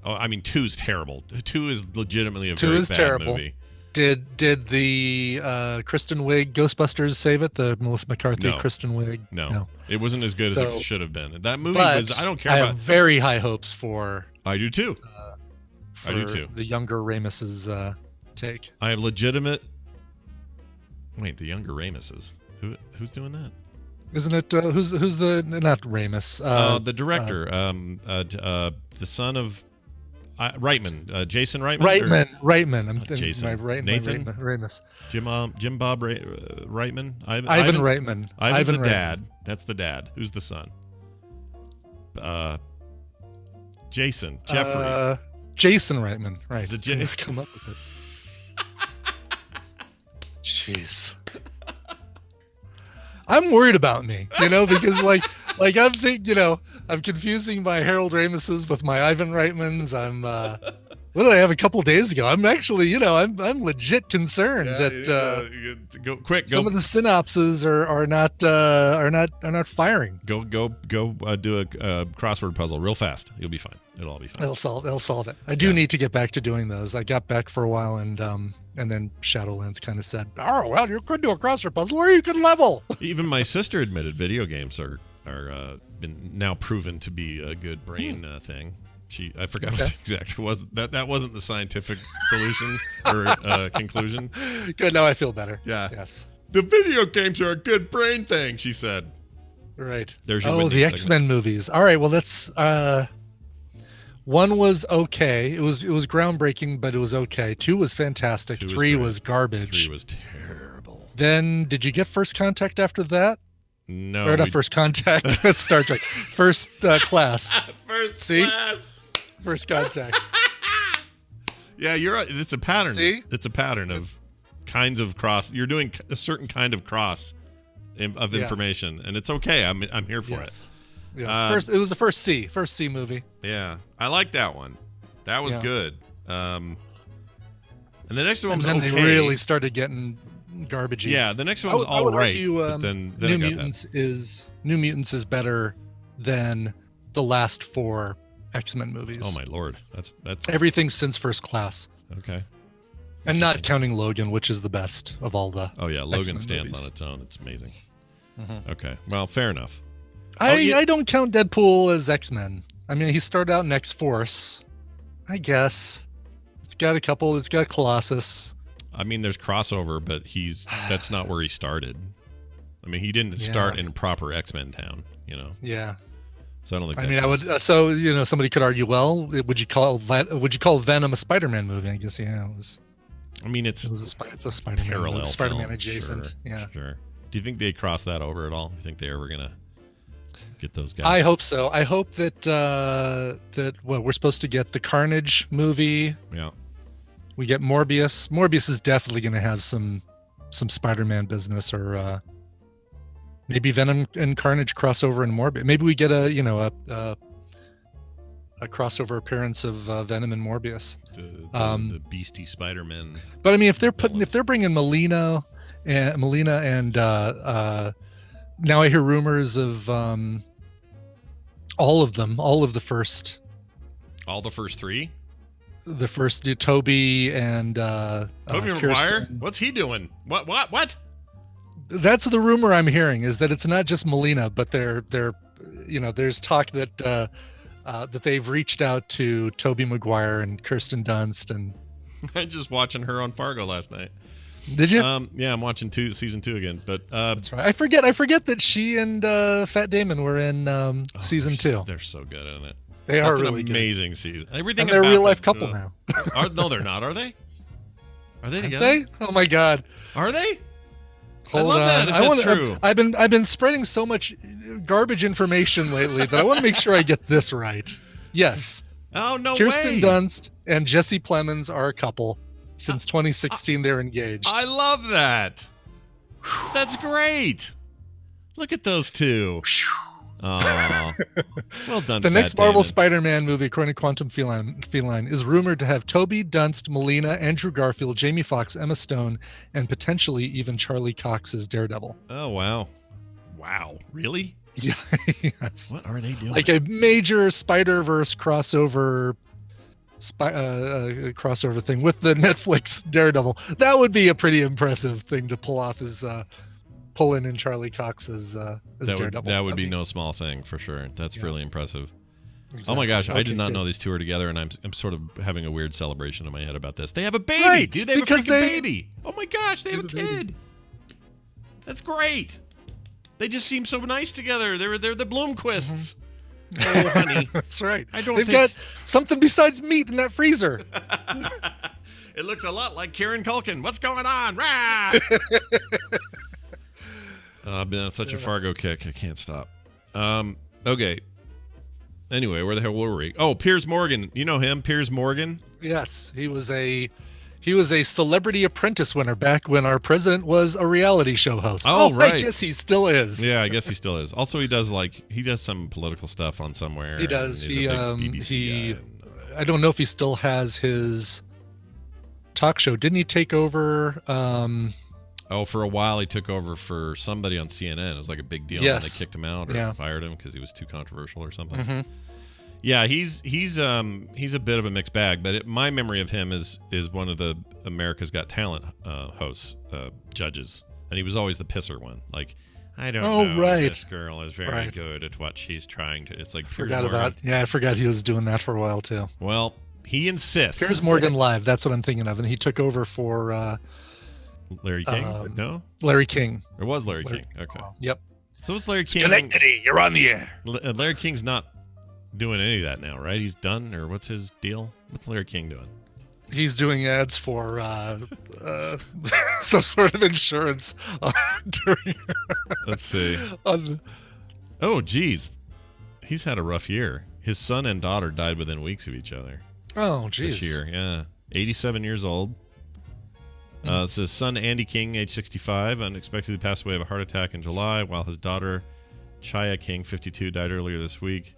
Oh, I mean, 2's terrible. 2 is legitimately a very bad movie. Did the Kristen Wiig Ghostbusters save it? The Melissa McCarthy Kristen Wiig? No. It wasn't as good as it should have been. That movie was. I don't care. I about. have very high hopes for. I do too. I do too. The younger Ramos's take. I have legitimate. Wait, the younger Ramos's. Who's doing that? Isn't it? Who's the not Ramos? The director. The son of. Reitman, Jason Reitman. Reitman. I'm Jason. Nathan Ramos. Jim Bob Reitman. Ivan Reitman. Ivan's the dad. That's the dad. Who's the son? Jason Jeffrey. Jason Reitman. Right. Is it come up with it? Jeez. I'm worried about me, because like I'm thinking, I'm confusing my Harold Ramos's with my Ivan Reitmans. I'm what did I have a couple of days ago? I'm actually, I'm legit concerned that some of the synapses are not firing. Go do a crossword puzzle real fast. You'll be fine. It'll all be fine. They'll solve it. I do need to get back to doing those. I got back for a while and then Shadowlands kind of said, "Oh, well, you could do a crossword puzzle, or you could level." Even my sister admitted video games are been now proven to be a good brain thing. I forgot what exactly was that. That wasn't the scientific solution or conclusion. Good. Now I feel better. Yeah. Yes. The video games are a good brain thing, she said. Right. There's your the X-Men movies. All right. Well, that's. One was okay. It was groundbreaking, but it was okay. 2 was fantastic. 3 was garbage. 3 was terrible. Then, did you get First Contact after that? No. Or not First Contact. That's Star Trek. First Class. First Contact. Yeah, you're right. It's a pattern. See? It's a pattern of kinds of cross. You're doing a certain kind of cross of information, and it's okay. I'm here for it. Yes. It was the first C movie. Yeah, I like that one. That was good. And the next one was okay. They really started getting garbagey. Yeah, the next one was all right. Argue, but then New Mutants is better than the last 4 X-Men movies. Oh my lord, that's everything since First Class. Okay. And not counting Logan, which is the best of all the. Oh yeah, Logan X-Men stands movies. on its own. It's amazing. Mm-hmm. Okay, well, fair enough. I don't count Deadpool as X-Men. I mean, he started out in X-Force, I guess. It's got Colossus. I mean, there's crossover, but that's not where he started. I mean, he didn't start in proper X-Men town, you know. Yeah. So I don't think. I mean, I would. So somebody could argue, well, would you call Venom a Spider-Man movie? I guess it was. I mean, it's a Spider-Man parallel movie, Spider-Man film, adjacent. Sure, yeah. Sure. Do you think they cross that over at all? Do you think they're ever gonna get those guys? I hope so. I hope that we're supposed to get the Carnage movie. Yeah. We get Morbius. Morbius is definitely going to have some Spider-Man business, or maybe Venom and Carnage crossover in Morbius. Maybe we get a crossover appearance of Venom and Morbius. The beastie Spider-Man. But I mean, if they're bringing Molina and now I hear rumors of all of the first three. The first Toby and Tobey Maguire. What's he doing? What? That's the rumor I'm hearing, is that it's not just Molina, but there's talk that they've reached out to Tobey Maguire and Kirsten Dunst, and I'm just watching her on Fargo last night. Did you? Yeah, I'm watching season 2 again. But that's right. I forget that she and Fat Damon were in season 2. They're so good in it. They are really an amazing good season. Everything. And they're a real life couple now. No, they're not. Are they? Are they together? They? Oh my God. Are they? Hold I love on. that. If that's true. I've been spreading so much garbage information lately that I want to make sure I get this right. Yes. Oh no Kirsten way. Dunst and Jesse Plemons are a couple. Since 2016, they're engaged. I love that. That's great. Look at those two. Oh, well done. The Fat next Marvel Damon. Spider-Man movie, according to Quantum Feline, is rumored to have Toby, Dunst, Molina, Andrew Garfield, Jamie Foxx, Emma Stone, and potentially even Charlie Cox as Daredevil. Oh wow, really? Yeah. Yes. What are they doing? Like a major Spider-Verse crossover crossover thing with the Netflix Daredevil. That would be a pretty impressive thing to pull off, is pull in Charlie Cox as Daredevil. That would be no small thing for sure. That's really impressive. Exactly. Oh my gosh, I did not know these two are together, and I'm sort of having a weird celebration in my head about this. They have a baby, right, dude. They have a freaking baby. Oh my gosh, they have a kid. That's great. They just seem so nice together. They're the Bloomquists. Oh, honey. That's right. They've got something besides meat in that freezer. It looks a lot like Kieran Culkin. What's going on? Rah! I've been on such a Fargo kick. I can't stop. Okay. Anyway, where the hell were we? Oh, Piers Morgan. You know him, Piers Morgan? Yes, he was a Celebrity Apprentice winner back when our president was a reality show host. Oh, right. I guess he still is. Yeah, I guess he still is. Also, he does some political stuff on somewhere. He does. He's a big BBC guy. I don't know if he still has his talk show. Didn't he take over? For a while he took over for somebody on CNN. It was like a big deal. Yes. And they kicked him out or fired him because he was too controversial or something. Mm-hmm. Yeah, he's a bit of a mixed bag, but my memory of him is one of the America's Got Talent hosts, judges, and he was always the pisser one. Like, I don't know. Right. This girl is very good at what she's trying to. It's like I forgot he was doing that for a while too. Well, he insists. Piers Morgan Live. That's what I'm thinking of, and he took over for Larry King. No, Larry King. It was Larry King. Okay. Yep. So it's Larry King. Schenectady, you're on the air. Larry King's not doing any of that now, right? He's done, or what's his deal? What's Larry King doing? He's doing ads for some sort of insurance during. Let's see. Oh, geez, he's had a rough year. His son and daughter died within weeks of each other. Oh, geez. This year, yeah, 87 years old. It's his son Andy King, age 65, unexpectedly passed away of a heart attack in July, while his daughter Chaya King, 52, died earlier this week.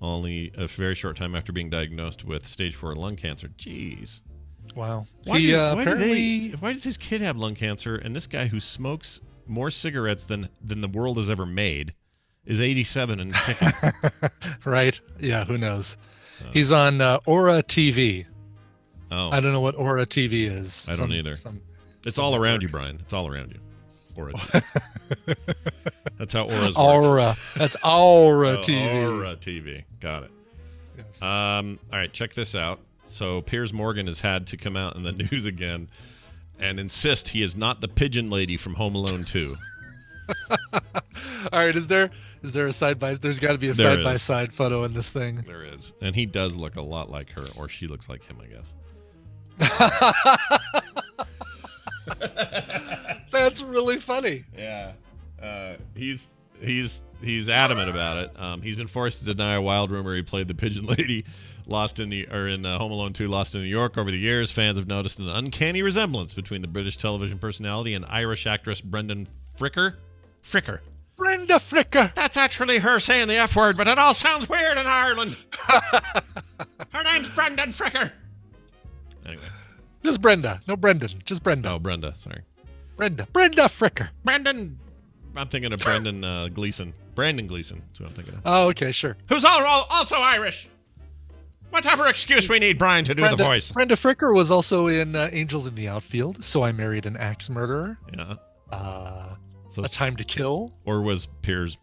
Only a very short time after being diagnosed with stage 4 lung cancer. Jeez. Wow. Why does his kid have lung cancer, and this guy who smokes more cigarettes than the world has ever made is 87 and kicking? Right. Yeah, who knows? He's on Aura TV. Oh. I don't know what Aura TV is. I don't either. It's all around you, Brian. It's all around you. Aura TV. That's how Aura's work. Aura. That's Aura TV. Aura TV. Got it. Yes. All right, check this out. So Piers Morgan has had to come out in the news again and insist he is not the pigeon lady from Home Alone 2. All right, is there a side by? There's got to be a side by side photo in this thing. There is, and he does look a lot like her, or she looks like him, I guess. That's really funny. Yeah, he's adamant about it. He's been forced to deny a wild rumor he played the pigeon lady in Home Alone 2 Lost in New York. Over the years, fans have noticed an uncanny resemblance between the British television personality and Irish actress Brendan Fricker. Brenda Fricker. That's actually her saying the F word, but it all sounds weird in Ireland. Her name's Brendan Fricker. Anyway. Just Brenda. No Brendan. Just Brenda. Oh, Brenda. Sorry. Brenda Fricker. Brendan. I'm thinking of Brendan Gleeson. Brandon Gleeson. That's what I'm thinking of. Oh, okay, sure. Who's also Irish. Whatever excuse we need Brian to do the voice. Brenda Fricker was also in Angels in the Outfield, So I Married an Axe Murderer. Yeah. A Time to Kill. Or was Piers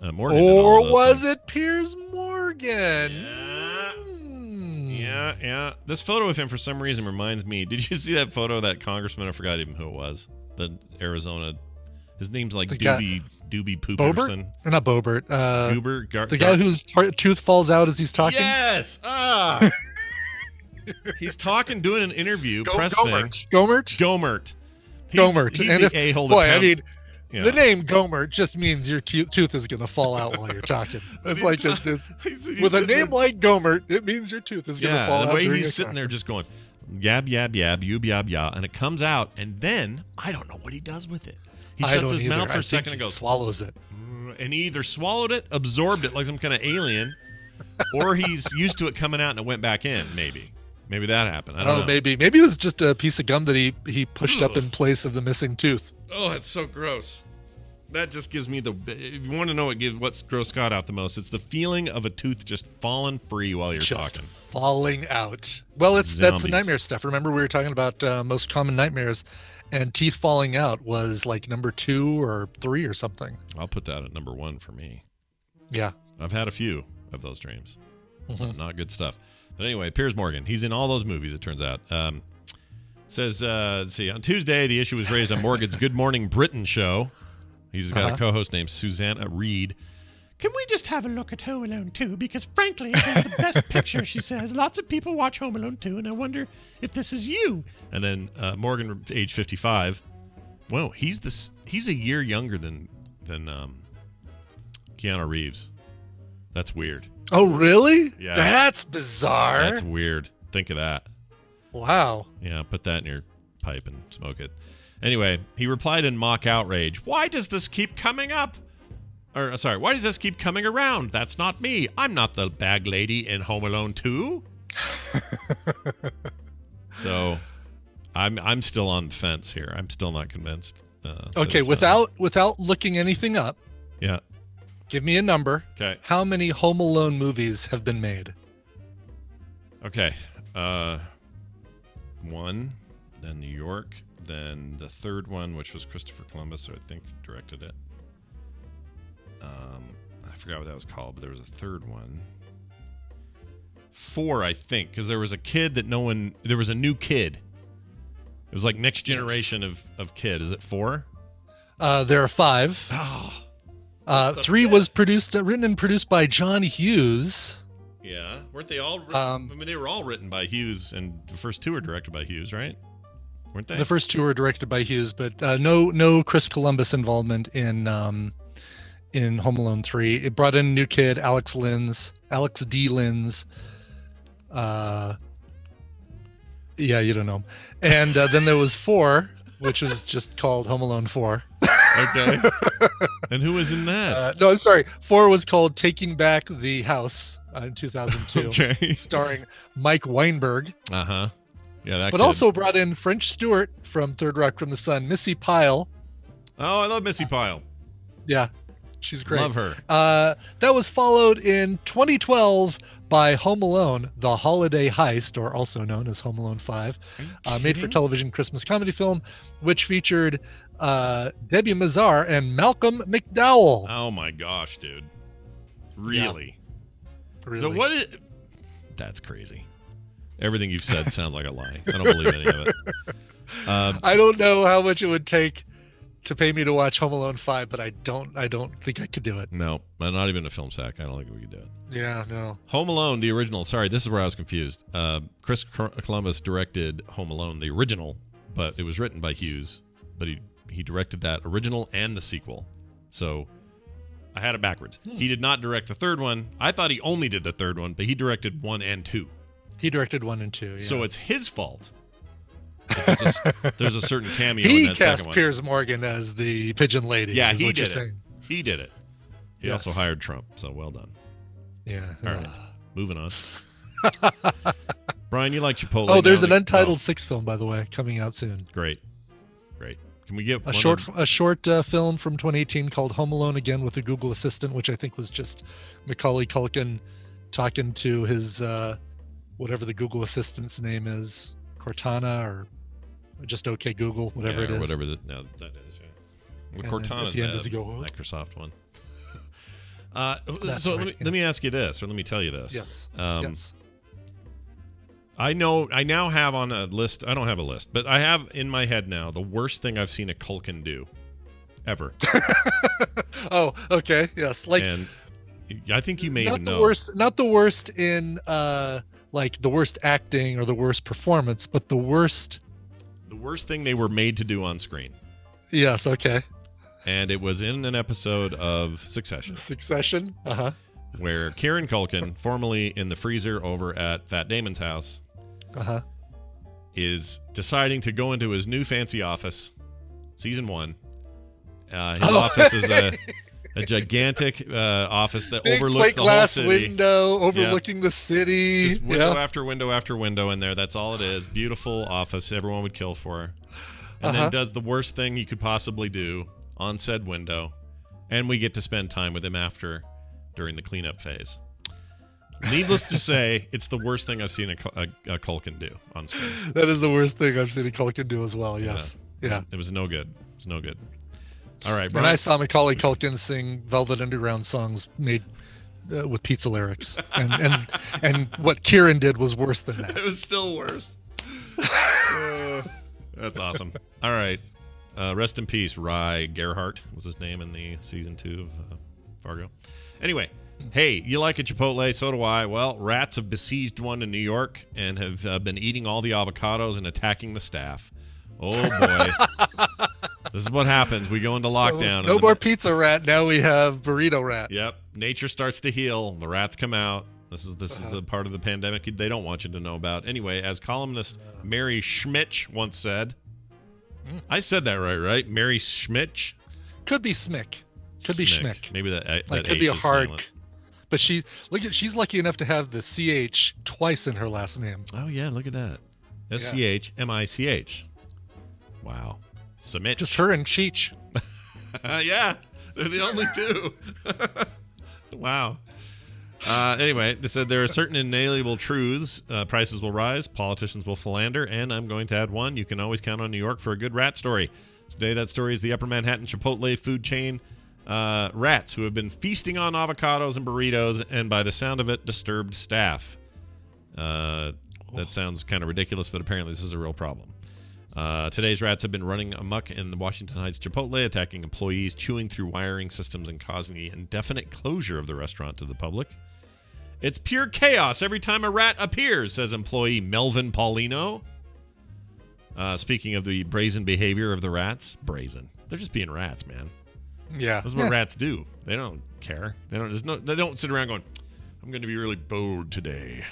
Morgan? Or was it Piers Morgan? Yeah. Yeah. This photo of him, for some reason, reminds me. Did you see that photo of that congressman? I forgot even who it was. The Arizona. His name's like Doobie Pooperson. Or not Bobert. Goober. The guy whose tooth falls out as he's talking. Yes. He's talking, doing an interview. Press Gomert. thing. Gomert. He's And the a-hole. Boy, I mean, the name Gomert just means your tooth is going to fall out while you're talking. It's like with a name like Gomert, it means your tooth is going to fall out. The way he's sitting there just going, yab, yab, yab, yub, yab, yab, and it comes out, and then I don't know what he does with it. He shuts his mouth for a second and goes, swallows it. And he either swallowed it, absorbed it like some kind of alien, or he's used to it coming out and it went back in, maybe. Maybe that happened. I don't know. Maybe it was just a piece of gum that he pushed up in place of the missing tooth. Oh, that's so gross. That just gives me if you want to know what's gross Scott out the most, it's the feeling of a tooth just falling free while you're just talking. Falling out. Well, that's the nightmare stuff. Remember we were talking about most common nightmares, and teeth falling out was like number 2 or 3 or something. I'll put that at number 1 for me. Yeah. I've had a few of those dreams. Not good stuff. But anyway, Piers Morgan, he's in all those movies, it turns out. Says, let's see, on Tuesday, the issue was raised on Morgan's Good Morning Britain show. He's got a co-host named Susanna Reid. Can we just have a look at Home Alone 2? Because frankly, it is the best picture, she says. Lots of people watch Home Alone 2, and I wonder if this is you. And then Morgan, age 55. Whoa, he's a year younger than Keanu Reeves. That's weird. Oh, really? Yeah. That's bizarre. That's weird. Think of that. Wow. Yeah, put that in your pipe and smoke it. Anyway, he replied in mock outrage. Why does this keep coming up? Why does this keep coming around? That's not me. I'm not the bag lady in Home Alone 2. So, I'm still on the fence here. I'm still not convinced. Okay, without looking anything up. Yeah. Give me a number. Okay. How many Home Alone movies have been made? Okay. 1, then New York, then the third one, which was Christopher Columbus, who I think directed it. I forgot what that was called, but there was a third one. 4, I think, because there was a kid that there was a new kid. It was like next generation of kid. Is it 4? There are 5. Oh. 3 was written and produced by John Hughes. Yeah. Weren't they all written? They were all written by Hughes, and the first 2 were directed by Hughes, right? Weren't they? The first 2 were directed by Hughes, but no Chris Columbus involvement in Home Alone 3. It brought in a new kid, Alex D. Linz. Yeah, you don't know. And then there was 4, which was just called Home Alone 4. Okay. And who was in that? No, I'm sorry. 4 was called Taking Back the House in 2002. Okay. Starring Mike Weinberg. Uh-huh. Yeah, that But kid. also brought in French Stewart from Third Rock from the Sun, Missy Pyle. Oh, I love Missy Pyle. Yeah, she's great. Love her. That was followed in 2012 by Home Alone, The Holiday Heist, or also known as Home Alone 5, made for television Christmas comedy film, which featured Debbie Mazar and Malcolm McDowell. Oh my gosh, dude. Really? Yeah, really. So that's crazy. Everything you've said sounds like a lie. I don't believe any of it. I don't know how much it would take to pay me to watch Home Alone 5, but I don't think I could do it. No, not even a film sack. I don't think we could do it. Yeah, no. Home Alone, the original. Sorry, this is where I was confused. Chris Columbus directed Home Alone, the original, but it was written by Hughes. But he directed that original and the sequel. So I had it backwards. He did not direct the third one. I thought he only did the third one, but he directed 1 and 2. He directed 1 and 2. Yeah. So it's his fault. There's a certain cameo in He that cast second one. Piers Morgan as the pigeon lady. Yeah, is he what you're did it. saying. He did it. He Yes. also hired Trump, so well done. Yeah. All right, moving on. Brian, you like Chipotle? Oh, there's now? an Untitled 6 film, by the way, coming out soon. Great. Can we get A short film from 2018 called Home Alone Again with a Google Assistant, which I think was just Macaulay Culkin talking to his whatever the Google Assistant's name is, Cortana or just OK Google, whatever it is. Whatever that is. Yeah. Well, Cortana is does he go, "Huh?" Microsoft one. That's so right, let me ask you this, or let me tell you this. Yes. Yes. I now have on a list. I don't have a list, but I have in my head now the worst thing I've seen a Culkin do, ever. Oh, okay. Yes. Like, and I think you may even know. Not the worst in like the worst acting or the worst performance, but the worst thing they were made to do on screen. Yes. Okay. And it was in an episode of Succession. Succession. Where Kieran Culkin, formerly in the freezer over at Fat Damon's house, is deciding to go into his new fancy office, season 1. His office is a gigantic office that Big overlooks the whole glass city. window overlooking the city. Just window after window after window in there. That's all it is. Beautiful office everyone would kill for. And then does the worst thing he could possibly do on said window. And we get to spend time with him after during the cleanup phase. Needless to say, it's the worst thing I've seen a Culkin do on screen. That is the worst thing I've seen a Culkin do as well. Yes. Yeah. It was no good. It's no good. All right, Brian. And I saw Macaulay Culkin sing Velvet Underground songs made with pizza lyrics, and what Kieran did was worse than that. It was still worse. That's awesome. All right. Rest in peace, Rye Gerhardt was his name in the season 2 of Fargo. Anyway, hey, you like a Chipotle? So do I. Well, rats have besieged one in New York and have been eating all the avocados and attacking the staff. Oh, boy. This is what happens. We go into lockdown. So no more pizza rat. Now we have burrito rat. Yep. Nature starts to heal. The rats come out. This is the part of the pandemic they don't want you to know about. Anyway, as columnist Mary Schmitch once said, I said that right? Mary Schmitch? Could be Smick. Could be Schmick. Maybe that could H be a is hard. silent. But she's lucky enough to have the CH twice in her last name. Oh yeah, look at that. SCHMICH. Wow. Submit. Just her and Cheech. Yeah, they're the only two. Wow. Anyway, they said there are certain inalienable truths. Prices will rise, politicians will philander, and I'm going to add one. You can always count on New York for a good rat story. Today, that story is the Upper Manhattan Chipotle food chain rats who have been feasting on avocados and burritos, and by the sound of it, disturbed staff. That sounds kind of ridiculous, but apparently this is a real problem. Today's rats have been running amok in the Washington Heights Chipotle, attacking employees, chewing through wiring systems, and causing the indefinite closure of the restaurant to the public. It's pure chaos every time a rat appears, says employee Melvin Paulino. Speaking of the brazen behavior of the rats, brazen. They're just being rats, man. Yeah. This is what rats do. They don't care. They don't sit around going, I'm going to be really bold today.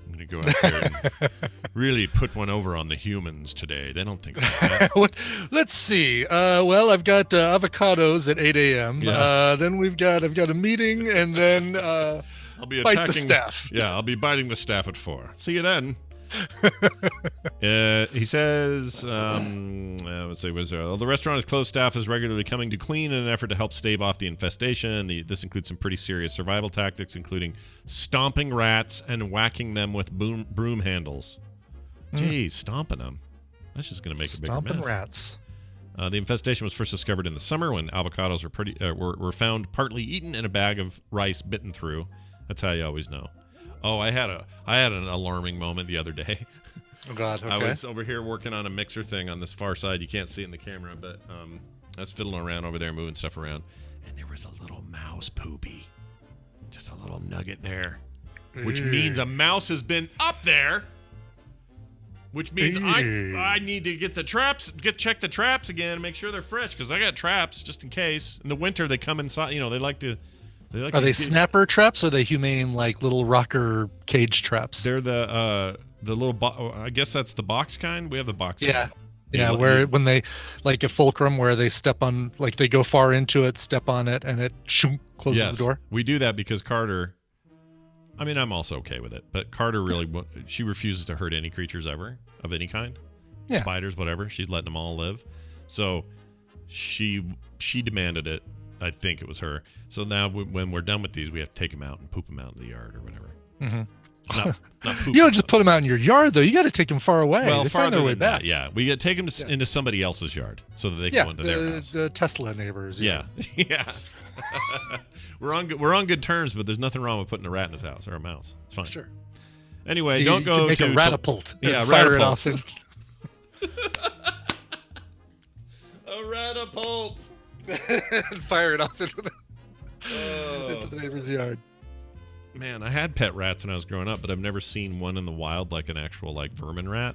I'm going to go out there and really put one over on the humans today. They don't think like that. Let's see. Well, I've got avocados at 8 a.m. Yeah. Then I've got a meeting, and then I'll be bite the staff. Yeah, I'll be biting the staff at 4. See you then. He says, let's see, the restaurant is closed. Staff is regularly coming to clean in an effort to help stave off the infestation. This includes some pretty serious survival tactics, including stomping rats and whacking them with broom handles. Geez, stomping them. That's just going to make a bigger mess. Stomping rats. The infestation was first discovered in the summer when avocados were found partly eaten and a bag of rice bitten through. That's how you always know. Oh, I had an alarming moment the other day. Oh, God. Okay. I was over here working on a mixer thing on this far side. You can't see it in the camera, but I was fiddling around over there, moving stuff around. And there was a little mouse poopy. Just a little nugget there. Which means a mouse has been up there. Which means I need to get the traps, check the traps again and make sure they're fresh, because I got traps just in case. In the winter, they come inside. They like to... Are they snapper traps, or are they humane, like little rocker cage traps? They're the little... I guess that's the box kind. We have the box kind. Yeah, where when they, like a fulcrum, where they step on, like they go far into it, step on it, and it closes the door. We do that because Carter... I mean, I'm also okay with it, but Carter really... She refuses to hurt any creatures ever, of any kind. Yeah. Spiders, whatever. She's letting them all live. So she demanded it. I think it was her. So now when we're done with these, we have to take them out and poop them out in the yard or whatever. Mm-hmm. Not poop. You don't just put them out in your yard, though. You got to take them far away. Well, they farther find their way than back. that, yeah. We got to take them into somebody else's yard so that they can go into their house. The Tesla neighbors. Yeah. We're on good terms, but there's nothing wrong with putting a rat in his house or a mouse. It's fine. Sure. Anyway, you go make to... a ratapult. Yeah, fire it ratapult. off. A ratapult. And fire it off into the neighbor's yard. Man, I had pet rats when I was growing up, but I've never seen one in the wild, like an actual vermin rat.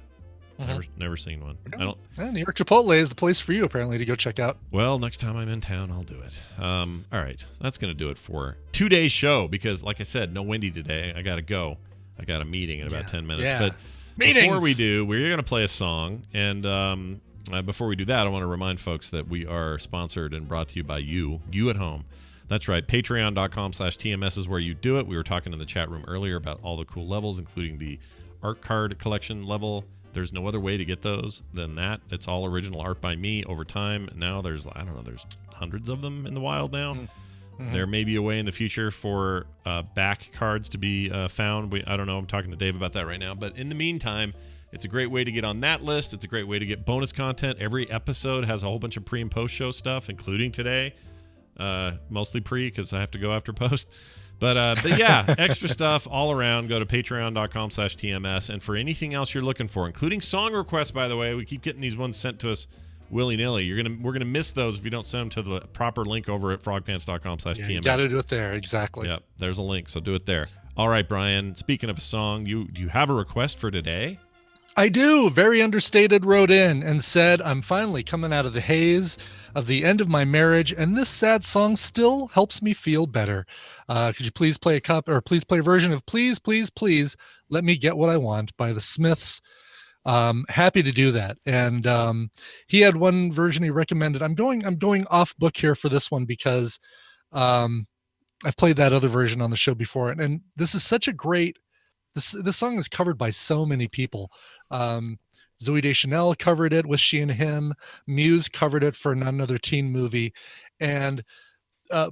Never seen one. I don't. New York Chipotle is the place for you, apparently, to go check out. Well, next time I'm in town, I'll do it. All right, that's gonna do it for today's show, because, like I said, no Wendy today. I gotta go. I got a meeting in about 10 minutes. Yeah. But before we do, we're gonna play a song, and before we do that, I want to remind folks that we are sponsored and brought to you by you at home. That's right. Patreon.com/TMS is where you do it. We were talking in the chat room earlier about all the cool levels, including the art card collection level. There's no other way to get those than that. It's all original art by me over time. Now there's hundreds of them in the wild now. Mm-hmm. There may be a way in the future for back cards to be found. I don't know. I'm talking to Dave about that right now. But in the meantime, it's a great way to get on that list. It's a great way to get bonus content. Every episode has a whole bunch of pre and post show stuff, including today. Mostly pre, because I have to go after post. But yeah, extra stuff all around. Go to patreon.com/TMS. And for anything else you're looking for, including song requests, by the way, we keep getting these ones sent to us willy-nilly. We're gonna miss those if you don't send them to the proper link over at frogpants.com/TMS. You got to do it there. Exactly. Yep, there's a link, so do it there. All right, Brian, speaking of a song, do you have a request for today? I do. Very Understated wrote in and said, I'm finally coming out of the haze of the end of my marriage, and this sad song still helps me feel better. Could you please play a version of Please, Please, Please Let Me Get What I Want by the Smiths? Happy to do that. And he had one version he recommended. I'm going off book here for this one because I've played that other version on the show before, and this is such a great... This song is covered by so many people. Zooey Deschanel covered it with She and Him. Muse covered it for Not Another Teen Movie. And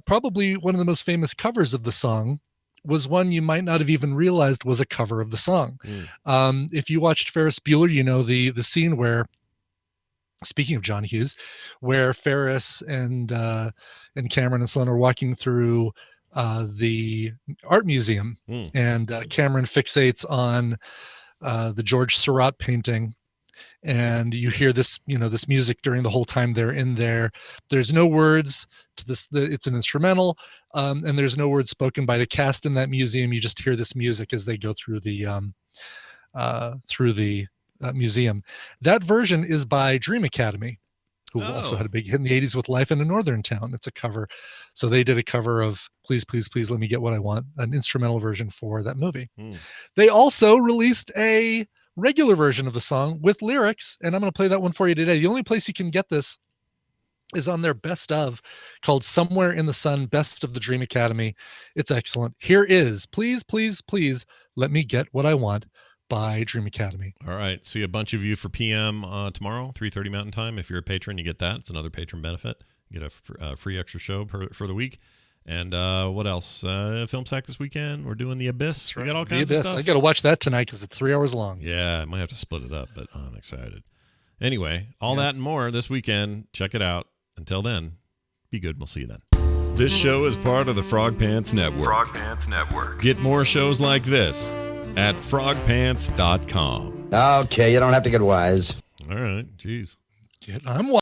probably one of the most famous covers of the song was one you might not have even realized was a cover of the song. If you watched Ferris Bueller, you know the scene where, speaking of John Hughes, where Ferris and Cameron and Sloan are walking through the art museum, and Cameron fixates on the George Seurat painting, and you hear this music during the whole time they're in there. There's no words to this. It's an instrumental, and there's no words spoken by the cast in that museum. You just hear this music as they go through the museum. That version is by Dream Academy, who also had a big hit in the 80s with Life in a Northern Town. It's a cover. So they did a cover of Please, Please, Please Let Me Get What I Want, an instrumental version for that movie. They also released a regular version of the song with lyrics, and I'm going to play that one for you today. The only place you can get this is on their best of, called Somewhere in the Sun, Best of the Dream Academy. It's excellent. Here is Please, Please, Please Let Me Get What I Want by Dream Academy. All right. See a bunch of you for PM tomorrow, 3:30 Mountain Time. If you're a patron, you get that. It's another patron benefit. You get a free extra show for the week. And what else? Film Sack this weekend. We're doing The Abyss. We got all kinds of stuff. I got to watch that tonight because it's 3 hours long. Yeah, I might have to split it up, but I'm excited. Anyway, all that and more this weekend. Check it out. Until then, be good. We'll see you then. This show is part of the Frog Pants Network. Frog Pants Network. Get more shows like this at frogpants.com. Okay, you don't have to get wise. All right. Jeez. I'm